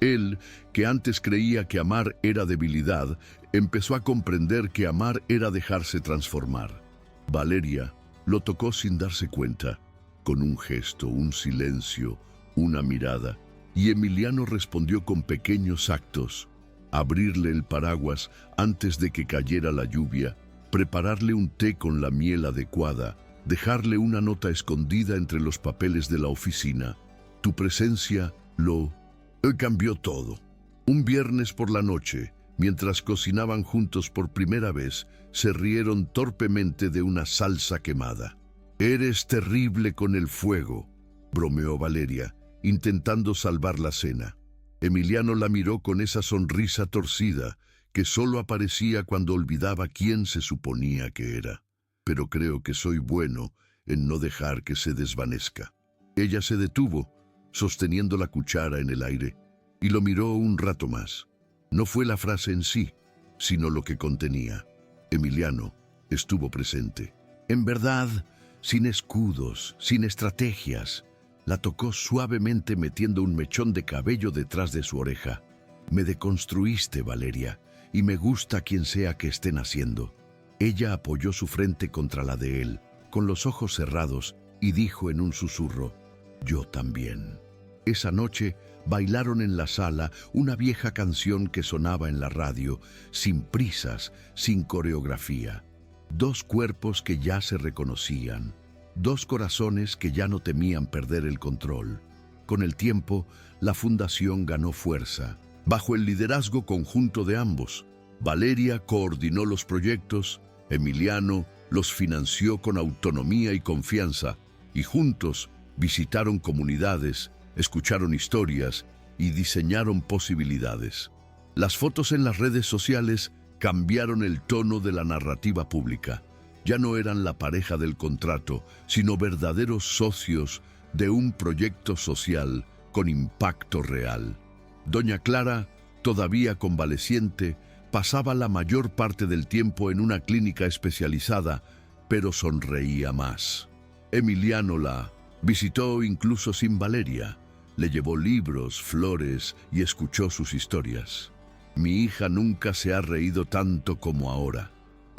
Él, que antes creía que amar era debilidad, empezó a comprender que amar era dejarse transformar. Valeria lo tocó sin darse cuenta, con un gesto, un silencio, una mirada, y Emiliano respondió con pequeños actos. Abrirle el paraguas antes de que cayera la lluvia, prepararle un té con la miel adecuada, dejarle una nota escondida entre los papeles de la oficina. Tu presencia lo cambió todo. Un viernes por la noche, mientras cocinaban juntos por primera vez, se rieron torpemente de una salsa quemada. «Eres terrible con el fuego», bromeó Valeria, intentando salvar la cena. Emiliano la miró con esa sonrisa torcida que solo aparecía cuando olvidaba quién se suponía que era. «Pero creo que soy bueno en no dejar que se desvanezca». Ella se detuvo, sosteniendo la cuchara en el aire. y lo miró un rato más. No fue la frase en sí, sino lo que contenía. Emiliano estuvo presente. En verdad, sin escudos, sin estrategias, la tocó suavemente metiendo un mechón de cabello detrás de su oreja. Me deconstruiste, Valeria, y me gusta quien sea que esté naciendo. Ella apoyó su frente contra la de él, con los ojos cerrados, y dijo en un susurro, yo también. Esa noche bailaron en la sala una vieja canción que sonaba en la radio, sin prisas, sin coreografía. Dos cuerpos que ya se reconocían, dos corazones que ya no temían perder el control. Con el tiempo, la fundación ganó fuerza. Bajo el liderazgo conjunto de ambos, Valeria coordinó los proyectos, Emiliano los financió con autonomía y confianza, y juntos visitaron comunidades, escucharon historias y diseñaron posibilidades. Las fotos en las redes sociales cambiaron el tono de la narrativa pública. Ya no eran la pareja del contrato, sino verdaderos socios de un proyecto social con impacto real. Doña Clara, todavía convaleciente, pasaba la mayor parte del tiempo en una clínica especializada, pero sonreía más. Emiliano la visitó incluso sin Valeria. Le llevó libros, flores y escuchó sus historias. Mi hija nunca se ha reído tanto como ahora,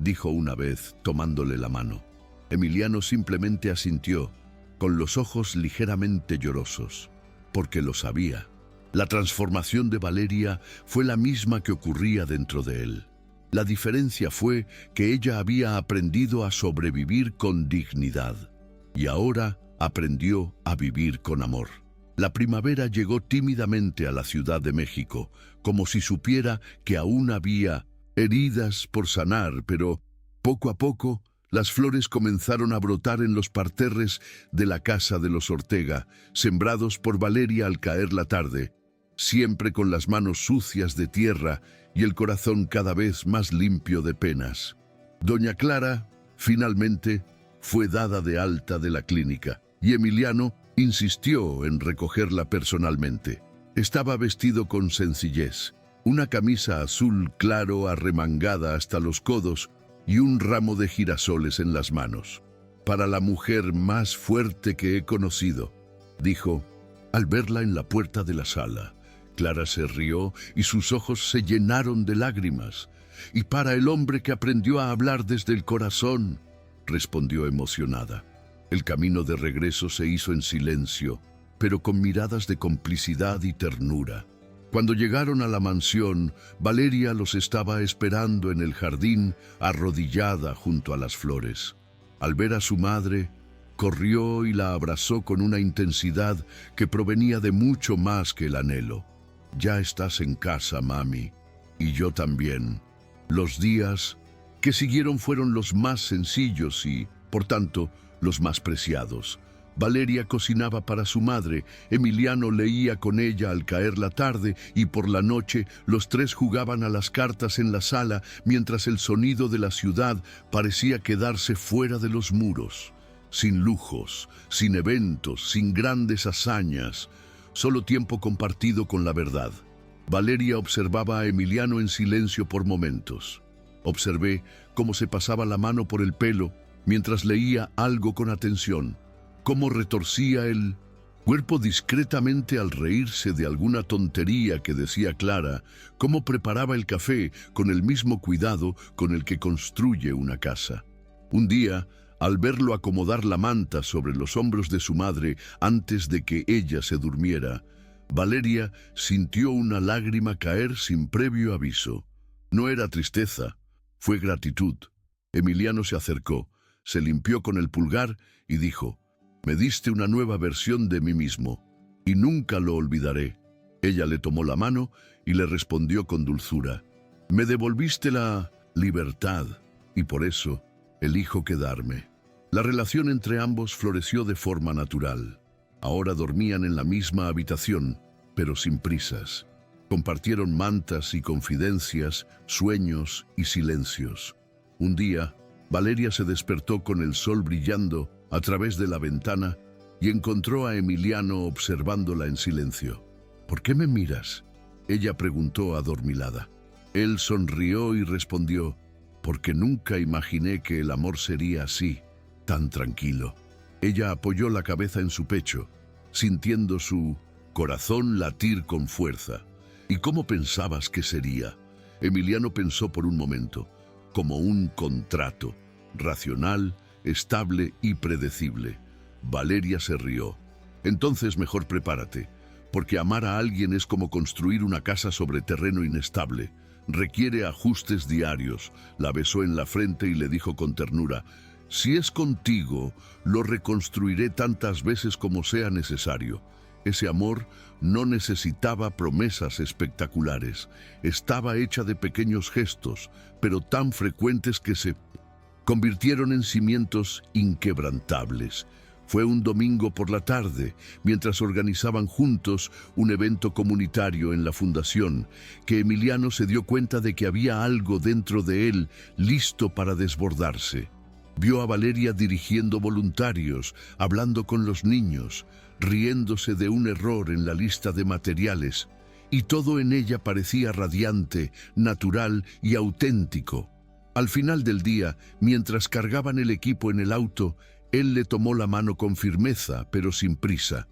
dijo una vez, tomándole la mano. Emiliano simplemente asintió, con los ojos ligeramente llorosos, porque lo sabía. La transformación de Valeria fue la misma que ocurría dentro de él. La diferencia fue que ella había aprendido a sobrevivir con dignidad, y ahora aprendió a vivir con amor. La primavera llegó tímidamente a la Ciudad de México, como si supiera que aún había heridas por sanar, pero poco a poco las flores comenzaron a brotar en los parterres de la casa de los Ortega, sembrados por Valeria al caer la tarde, siempre con las manos sucias de tierra y el corazón cada vez más limpio de penas. Doña Clara, finalmente, fue dada de alta de la clínica, y Emiliano insistió en recogerla personalmente. Estaba vestido con sencillez, una camisa azul claro arremangada hasta los codos y un ramo de girasoles en las manos. Para la mujer más fuerte que he conocido, dijo, al verla en la puerta de la sala. Clara se rió y sus ojos se llenaron de lágrimas. Y para el hombre que aprendió a hablar desde el corazón, respondió emocionada. El camino de regreso se hizo en silencio, pero con miradas de complicidad y ternura. Cuando llegaron a la mansión, Valeria los estaba esperando en el jardín, arrodillada junto a las flores. Al ver a su madre, corrió y la abrazó con una intensidad que provenía de mucho más que el anhelo. Ya estás en casa, mami, y yo también. Los días que siguieron fueron los más sencillos y, por tanto, los más preciados. Valeria cocinaba para su madre, Emiliano leía con ella al caer la tarde y por la noche los tres jugaban a las cartas en la sala mientras el sonido de la ciudad parecía quedarse fuera de los muros. Sin lujos, sin eventos, sin grandes hazañas, solo tiempo compartido con la verdad. Valeria observaba a Emiliano en silencio por momentos. Observé cómo se pasaba la mano por el pelo mientras leía algo con atención, cómo retorcía el cuerpo discretamente al reírse de alguna tontería que decía Clara, cómo preparaba el café con el mismo cuidado con el que construye una casa. Un día, al verlo acomodar la manta sobre los hombros de su madre antes de que ella se durmiera, Valeria sintió una lágrima caer sin previo aviso. No era tristeza, fue gratitud. Emiliano se acercó, se limpió con el pulgar y dijo, «Me diste una nueva versión de mí mismo, y nunca lo olvidaré». Ella le tomó la mano y le respondió con dulzura, «Me devolviste la libertad, y por eso elijo quedarme». La relación entre ambos floreció de forma natural. Ahora dormían en la misma habitación, pero sin prisas. Compartieron mantas y confidencias, sueños y silencios. Un día, Valeria se despertó con el sol brillando a través de la ventana y encontró a Emiliano observándola en silencio. «¿Por qué me miras?», Ella preguntó adormilada. Él sonrió y respondió, porque nunca imaginé que el amor sería así, tan tranquilo. Ella apoyó la cabeza en su pecho, sintiendo su corazón latir con fuerza. ¿Y cómo pensabas que sería? Emiliano pensó por un momento, como un contrato, racional, estable y predecible. Valeria se rió. Entonces mejor prepárate, porque amar a alguien es como construir una casa sobre terreno inestable. Requiere ajustes diarios. La besó en la frente y le dijo con ternura, si es contigo, lo reconstruiré tantas veces como sea necesario. Ese amor no necesitaba promesas espectaculares. Estaba hecha de pequeños gestos, pero tan frecuentes que se convirtieron en cimientos inquebrantables. Fue un domingo por la tarde, mientras organizaban juntos un evento comunitario en la fundación, que Emiliano se dio cuenta de que había algo dentro de él listo para desbordarse. Vio a Valeria dirigiendo voluntarios, hablando con los niños, riéndose de un error en la lista de materiales, y todo en ella parecía radiante, natural y auténtico. Al final del día, mientras cargaban el equipo en el auto, él le tomó la mano con firmeza, pero sin prisa.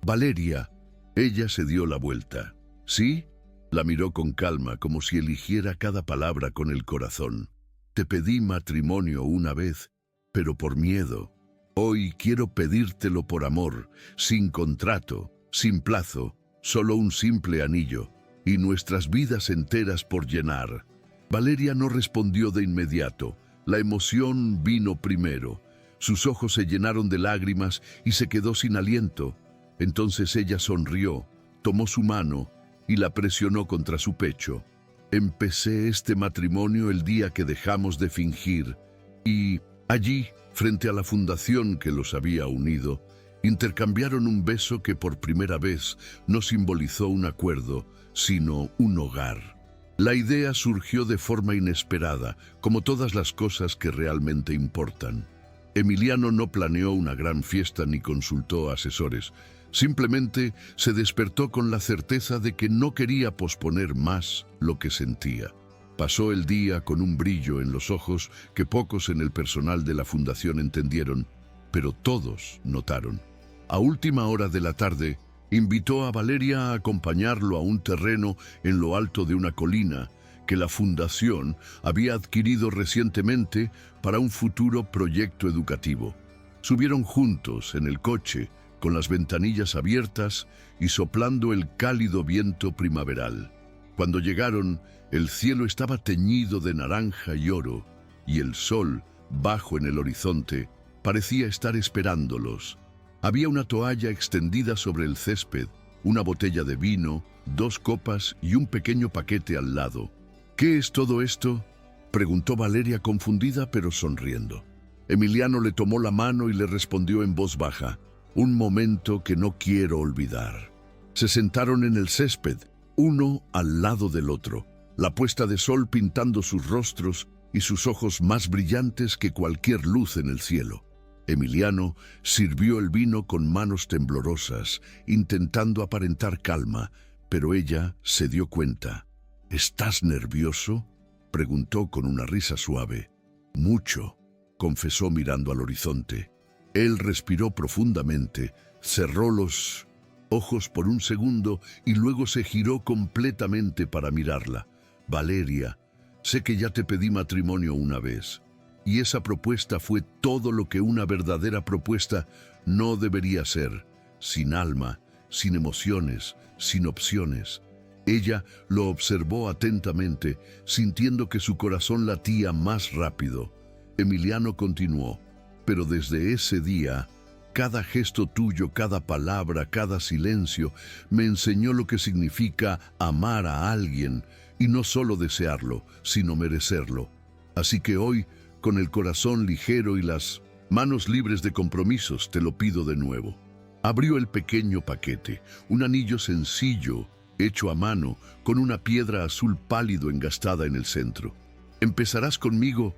Valeria, ella se dio la vuelta. ¿Sí? La miró con calma, como si eligiera cada palabra con el corazón. Te pedí matrimonio una vez, pero por miedo. Hoy quiero pedírtelo por amor, sin contrato, sin plazo, solo un simple anillo, y nuestras vidas enteras por llenar. Valeria no respondió de inmediato. La emoción vino primero. Sus ojos se llenaron de lágrimas y se quedó sin aliento. Entonces ella sonrió, tomó su mano y la presionó contra su pecho. Empecé este matrimonio el día que dejamos de fingir y allí, frente a la fundación que los había unido, intercambiaron un beso que por primera vez no simbolizó un acuerdo, sino un hogar. La idea surgió de forma inesperada, como todas las cosas que realmente importan. Emiliano no planeó una gran fiesta ni consultó asesores. Simplemente se despertó con la certeza de que no quería posponer más lo que sentía. Pasó el día con un brillo en los ojos que pocos en el personal de la fundación entendieron, pero todos notaron. A última hora de la tarde, invitó a Valeria a acompañarlo a un terreno en lo alto de una colina que la fundación había adquirido recientemente para un futuro proyecto educativo. Subieron juntos en el coche, con las ventanillas abiertas y soplando el cálido viento primaveral. Cuando llegaron, el cielo estaba teñido de naranja y oro, y el sol, bajo en el horizonte, parecía estar esperándolos. Había una toalla extendida sobre el césped, una botella de vino, 2 copas y un pequeño paquete al lado. ¿Qué es todo esto?, preguntó Valeria confundida pero sonriendo. Emiliano le tomó la mano y le respondió en voz baja, un momento que no quiero olvidar. Se sentaron en el césped, uno al lado del otro, la puesta de sol pintando sus rostros y sus ojos más brillantes que cualquier luz en el cielo. Emiliano sirvió el vino con manos temblorosas, intentando aparentar calma, pero ella se dio cuenta. ¿Estás nervioso?, preguntó con una risa suave. Mucho, confesó mirando al horizonte. Él respiró profundamente, cerró los ojos por un segundo y luego se giró completamente para mirarla. Valeria, sé que ya te pedí matrimonio una vez, y esa propuesta fue todo lo que una verdadera propuesta no debería ser, sin alma, sin emociones, sin opciones. Ella lo observó atentamente, sintiendo que su corazón latía más rápido. Emiliano continuó, pero desde ese día, cada gesto tuyo, cada palabra, cada silencio, me enseñó lo que significa amar a alguien, y no solo desearlo, sino merecerlo. Así que hoy, con el corazón ligero y las manos libres de compromisos, te lo pido de nuevo. Abrió el pequeño paquete, un anillo sencillo, hecho a mano, con una piedra azul pálido engastada en el centro. ¿Empezarás conmigo,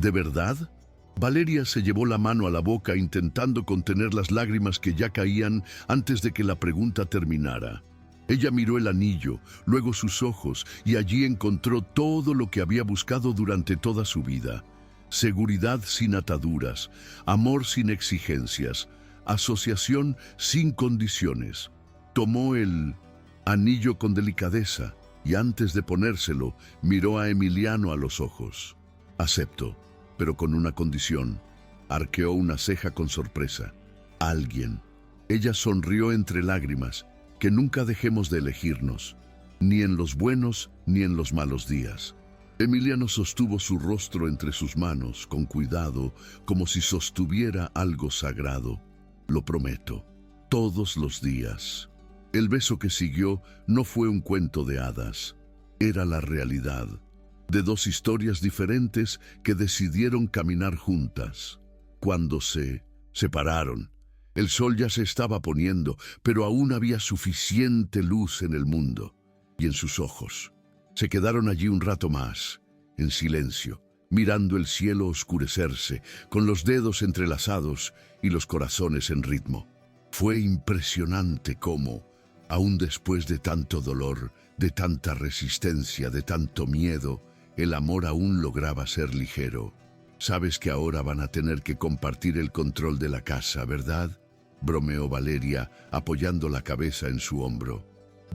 de verdad? Valeria se llevó la mano a la boca intentando contener las lágrimas que ya caían antes de que la pregunta terminara. Ella miró el anillo, luego sus ojos, y allí encontró todo lo que había buscado durante toda su vida. Seguridad sin ataduras, amor sin exigencias, asociación sin condiciones. Tomó el anillo con delicadeza y antes de ponérselo, miró a Emiliano a los ojos. Acepto, pero con una condición. Arqueó una ceja con sorpresa. Alguien. Ella sonrió entre lágrimas. Que nunca dejemos de elegirnos, ni en los buenos ni en los malos días. Emiliano sostuvo su rostro entre sus manos, con cuidado, como si sostuviera algo sagrado. Lo prometo, todos los días. El beso que siguió no fue un cuento de hadas, era la realidad, de dos historias diferentes que decidieron caminar juntas. Cuando se separaron, el sol ya se estaba poniendo, pero aún había suficiente luz en el mundo y en sus ojos. Se quedaron allí un rato más, en silencio, mirando el cielo oscurecerse, con los dedos entrelazados y los corazones en ritmo. Fue impresionante cómo, aún después de tanto dolor, de tanta resistencia, de tanto miedo, el amor aún lograba ser ligero. Sabes que ahora van a tener que compartir el control de la casa, ¿verdad?, bromeó Valeria, apoyando la cabeza en su hombro.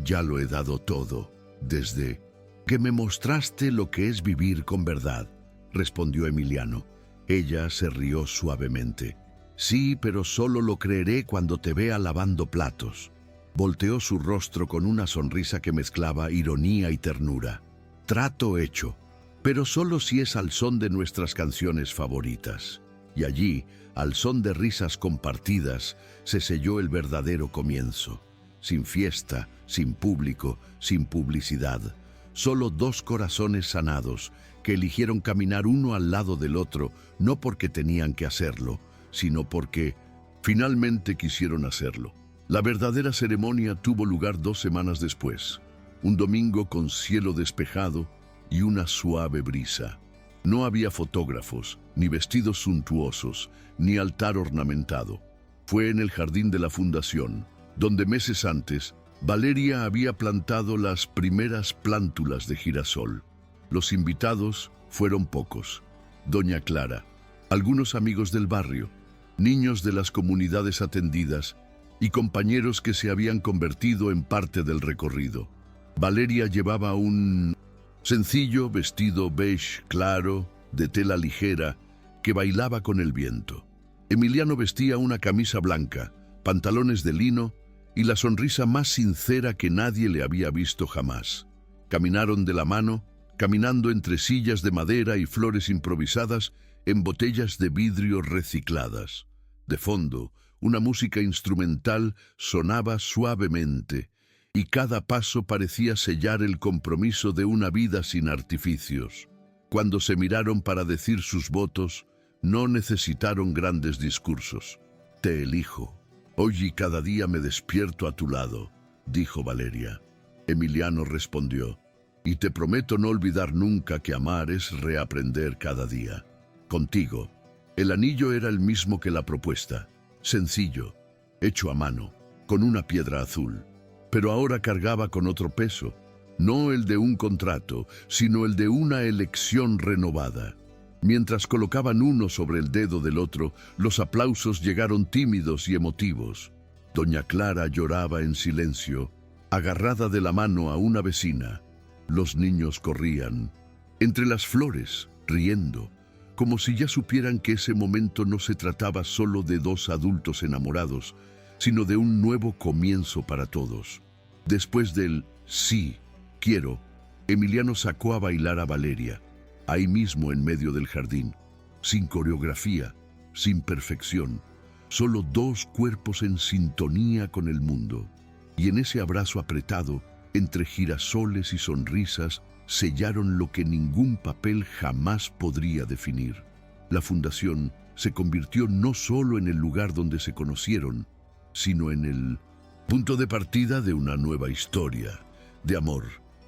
Ya lo he dado todo, desde que me mostraste lo que es vivir con verdad, respondió Emiliano. Ella se rió suavemente. Sí, pero solo lo creeré cuando te vea lavando platos. Volteó su rostro con una sonrisa que mezclaba ironía y ternura. Trato hecho, pero solo si es al son de nuestras canciones favoritas. Y allí, al son de risas compartidas, se selló el verdadero comienzo. Sin fiesta, sin público, sin publicidad. Solo dos corazones sanados que eligieron caminar uno al lado del otro, no porque tenían que hacerlo, sino porque finalmente quisieron hacerlo. La verdadera ceremonia tuvo lugar 2 semanas después, un domingo con cielo despejado y una suave brisa. No había fotógrafos, ni vestidos suntuosos, ni altar ornamentado. Fue en el jardín de la fundación, donde meses antes, Valeria había plantado las primeras plántulas de girasol. Los invitados fueron pocos. Doña Clara, algunos amigos del barrio, niños de las comunidades atendidas y compañeros que se habían convertido en parte del recorrido. Valeria llevaba un sencillo vestido beige claro, de tela ligera, que bailaba con el viento. Emiliano vestía una camisa blanca, pantalones de lino y la sonrisa más sincera que nadie le había visto jamás. Caminaron de la mano, caminando entre sillas de madera y flores improvisadas en botellas de vidrio recicladas. De fondo, una música instrumental sonaba suavemente, y cada paso parecía sellar el compromiso de una vida sin artificios. Cuando se miraron para decir sus votos, no necesitaron grandes discursos. Te elijo. Hoy y cada día me despierto a tu lado, dijo Valeria. Emiliano respondió, y te prometo no olvidar nunca que amar es reaprender cada día. Contigo. El anillo era el mismo que la propuesta, sencillo, hecho a mano, con una piedra azul. Pero ahora cargaba con otro peso, no el de un contrato, sino el de una elección renovada. Mientras colocaban uno sobre el dedo del otro, los aplausos llegaron tímidos y emotivos. Doña Clara lloraba en silencio, agarrada de la mano a una vecina. Los niños corrían, entre las flores, riendo, como si ya supieran que ese momento no se trataba solo de dos adultos enamorados, sino de un nuevo comienzo para todos. Después del sí, quiero, Emiliano sacó a bailar a Valeria, ahí mismo en medio del jardín, sin coreografía, sin perfección, solo dos cuerpos en sintonía con el mundo. Y en ese abrazo apretado, entre girasoles y sonrisas, sellaron lo que ningún papel jamás podría definir. La fundación se convirtió no solo en el lugar donde se conocieron, sino en el punto de partida de una nueva historia, de amor,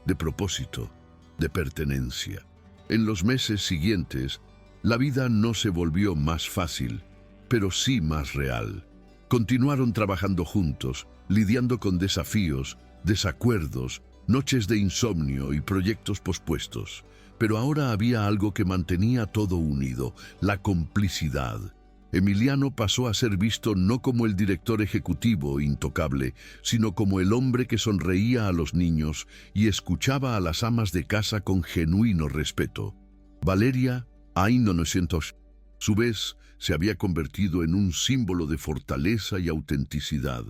de propósito, de pertenencia. En los meses siguientes, la vida no se volvió más fácil, pero sí más real. Continuaron trabajando juntos, lidiando con desafíos, desacuerdos, noches de insomnio y proyectos pospuestos. Pero ahora había algo que mantenía todo unido: la complicidad. Emiliano pasó a ser visto no como el director ejecutivo intocable, sino como el hombre que sonreía a los niños y escuchaba a las amas de casa con genuino respeto. Valeria, a su vez, se había convertido en un símbolo de fortaleza y autenticidad,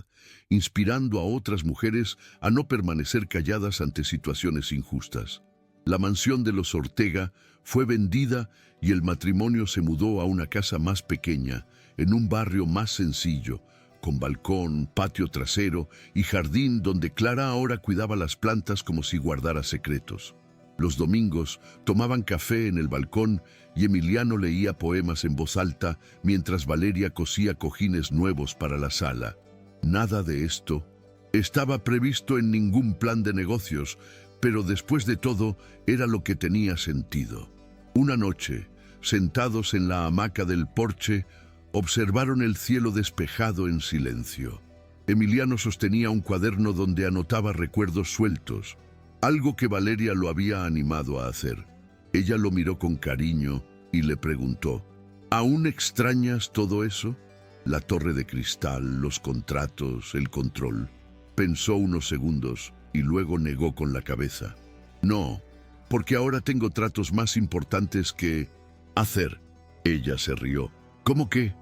inspirando a otras mujeres a no permanecer calladas ante situaciones injustas. La mansión de los Ortega fue vendida y el matrimonio se mudó a una casa más pequeña, en un barrio más sencillo, con balcón, patio trasero y jardín donde Clara ahora cuidaba las plantas como si guardara secretos. Los domingos tomaban café en el balcón y Emiliano leía poemas en voz alta mientras Valeria cosía cojines nuevos para la sala. Nada de esto estaba previsto en ningún plan de negocios, pero después de todo era lo que tenía sentido. Una noche, sentados en la hamaca del porche, observaron el cielo despejado en silencio. Emiliano sostenía un cuaderno donde anotaba recuerdos sueltos, algo que Valeria lo había animado a hacer. Ella lo miró con cariño y le preguntó: ¿aún extrañas todo eso? La torre de cristal, los contratos, el control. Pensó unos segundos y luego negó con la cabeza. No, porque ahora tengo tratos más importantes que hacer. Ella se rió. ¿Cómo qué?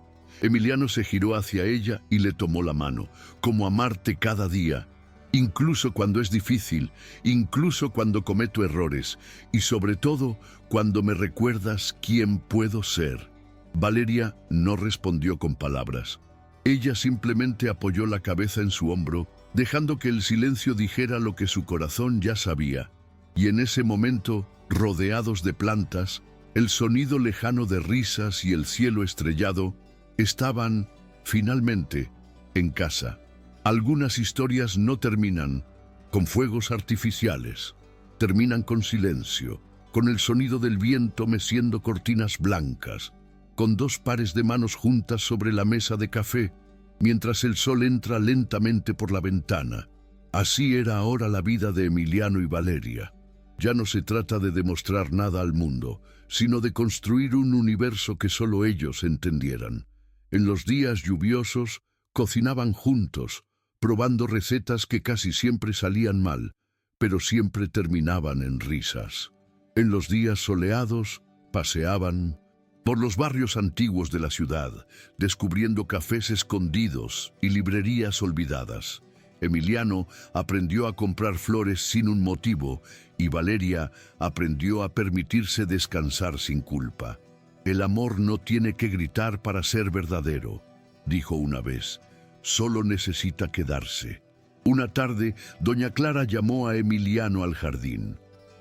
Emiliano se giró hacia ella y le tomó la mano. Como amarte cada día, incluso cuando es difícil, incluso cuando cometo errores, y sobre todo cuando me recuerdas quién puedo ser. Valeria no respondió con palabras. Ella simplemente apoyó la cabeza en su hombro, dejando que el silencio dijera lo que su corazón ya sabía. Y en ese momento, rodeados de plantas, el sonido lejano de risas y el cielo estrellado, estaban, finalmente, en casa. Algunas historias no terminan con fuegos artificiales, terminan con silencio, con el sonido del viento meciendo cortinas blancas, con dos pares de manos juntas sobre la mesa de café, mientras el sol entra lentamente por la ventana. Así era ahora la vida de Emiliano y Valeria. Ya no se trata de demostrar nada al mundo, sino de construir un universo que solo ellos entendieran. En los días lluviosos, cocinaban juntos, probando recetas que casi siempre salían mal, pero siempre terminaban en risas. En los días soleados, paseaban por los barrios antiguos de la ciudad, descubriendo cafés escondidos y librerías olvidadas. Emiliano aprendió a comprar flores sin un motivo y Valeria aprendió a permitirse descansar sin culpa. El amor no tiene que gritar para ser verdadero, dijo una vez. Solo necesita quedarse. Una tarde, doña Clara llamó a Emiliano al jardín.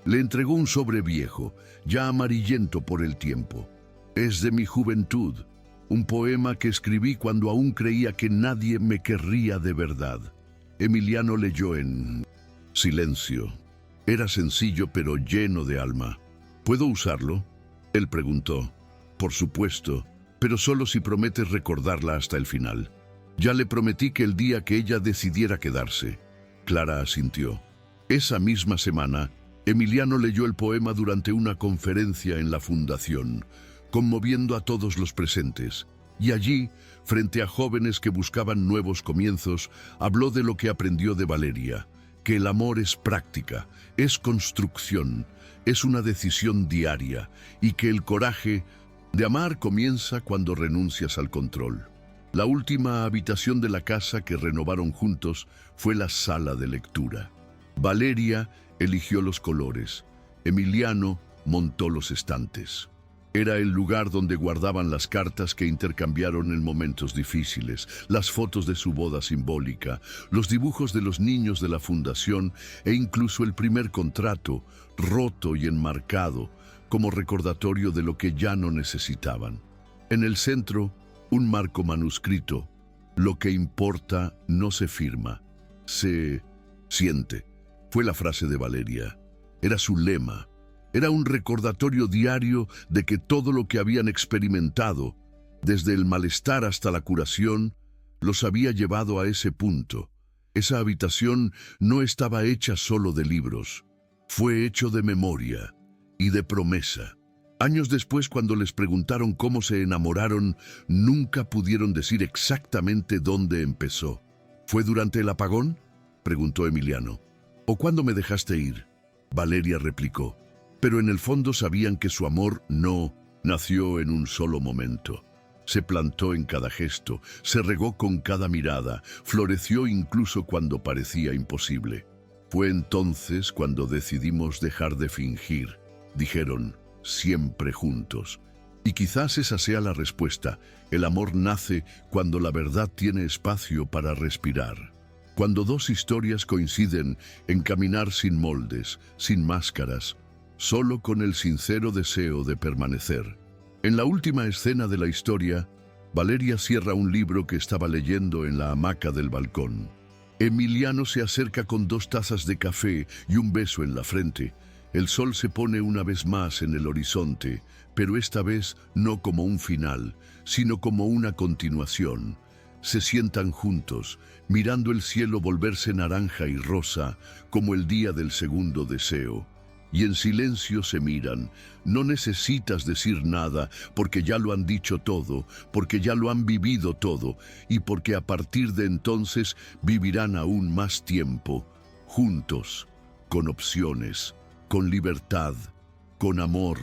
Le entregó un sobre viejo, ya amarillento por el tiempo. Es de mi juventud, un poema que escribí cuando aún creía que nadie me querría de verdad. Emiliano leyó en silencio. Era sencillo pero lleno de alma. ¿Puedo usarlo?, él preguntó. Por supuesto, pero solo si prometes recordarla hasta el final. Ya le prometí que el día que ella decidiera quedarse. Clara asintió. Esa misma semana, Emiliano leyó el poema durante una conferencia en la fundación, conmoviendo a todos los presentes. Y allí, frente a jóvenes que buscaban nuevos comienzos, habló de lo que aprendió de Valeria, que el amor es práctica, es construcción, es una decisión diaria, y que el coraje de amar comienza cuando renuncias al control. La última habitación de la casa que renovaron juntos fue la sala de lectura. Valeria eligió los colores, Emiliano montó los estantes. Era el lugar donde guardaban las cartas que intercambiaron en momentos difíciles, las fotos de su boda simbólica, los dibujos de los niños de la fundación e incluso el primer contrato, roto y enmarcado, como recordatorio de lo que ya no necesitaban. En el centro, un marco manuscrito: lo que importa no se firma, se siente. Fue la frase de Valeria. Era su lema. Era un recordatorio diario de que todo lo que habían experimentado, desde el malestar hasta la curación, los había llevado a ese punto. Esa habitación no estaba hecha solo de libros, fue hecho de memoria y de promesa. Años después, cuando les preguntaron cómo se enamoraron, nunca pudieron decir exactamente dónde empezó. ¿Fue durante el apagón?, preguntó Emiliano. ¿O cuándo me dejaste ir?, Valeria replicó. Pero en el fondo sabían que su amor no nació en un solo momento. Se plantó en cada gesto, se regó con cada mirada, floreció incluso cuando parecía imposible. Fue entonces cuando decidimos dejar de fingir. Dijeron, siempre juntos. Y quizás esa sea la respuesta. El amor nace cuando la verdad tiene espacio para respirar. Cuando dos historias coinciden en caminar sin moldes, sin máscaras, solo con el sincero deseo de permanecer. En la última escena de la historia, Valeria cierra un libro que estaba leyendo en la hamaca del balcón. Emiliano se acerca con 2 tazas de café y un beso en la frente. El sol se pone una vez más en el horizonte, pero esta vez no como un final, sino como una continuación. Se sientan juntos, mirando el cielo volverse naranja y rosa, como el día del segundo deseo. Y en silencio se miran. No necesitas decir nada, porque ya lo han dicho todo, porque ya lo han vivido todo, y porque a partir de entonces vivirán aún más tiempo, juntos, con opciones, con libertad, con amor.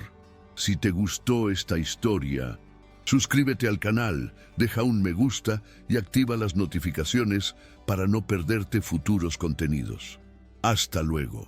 Si te gustó esta historia, suscríbete al canal, deja un me gusta y activa las notificaciones para no perderte futuros contenidos. Hasta luego.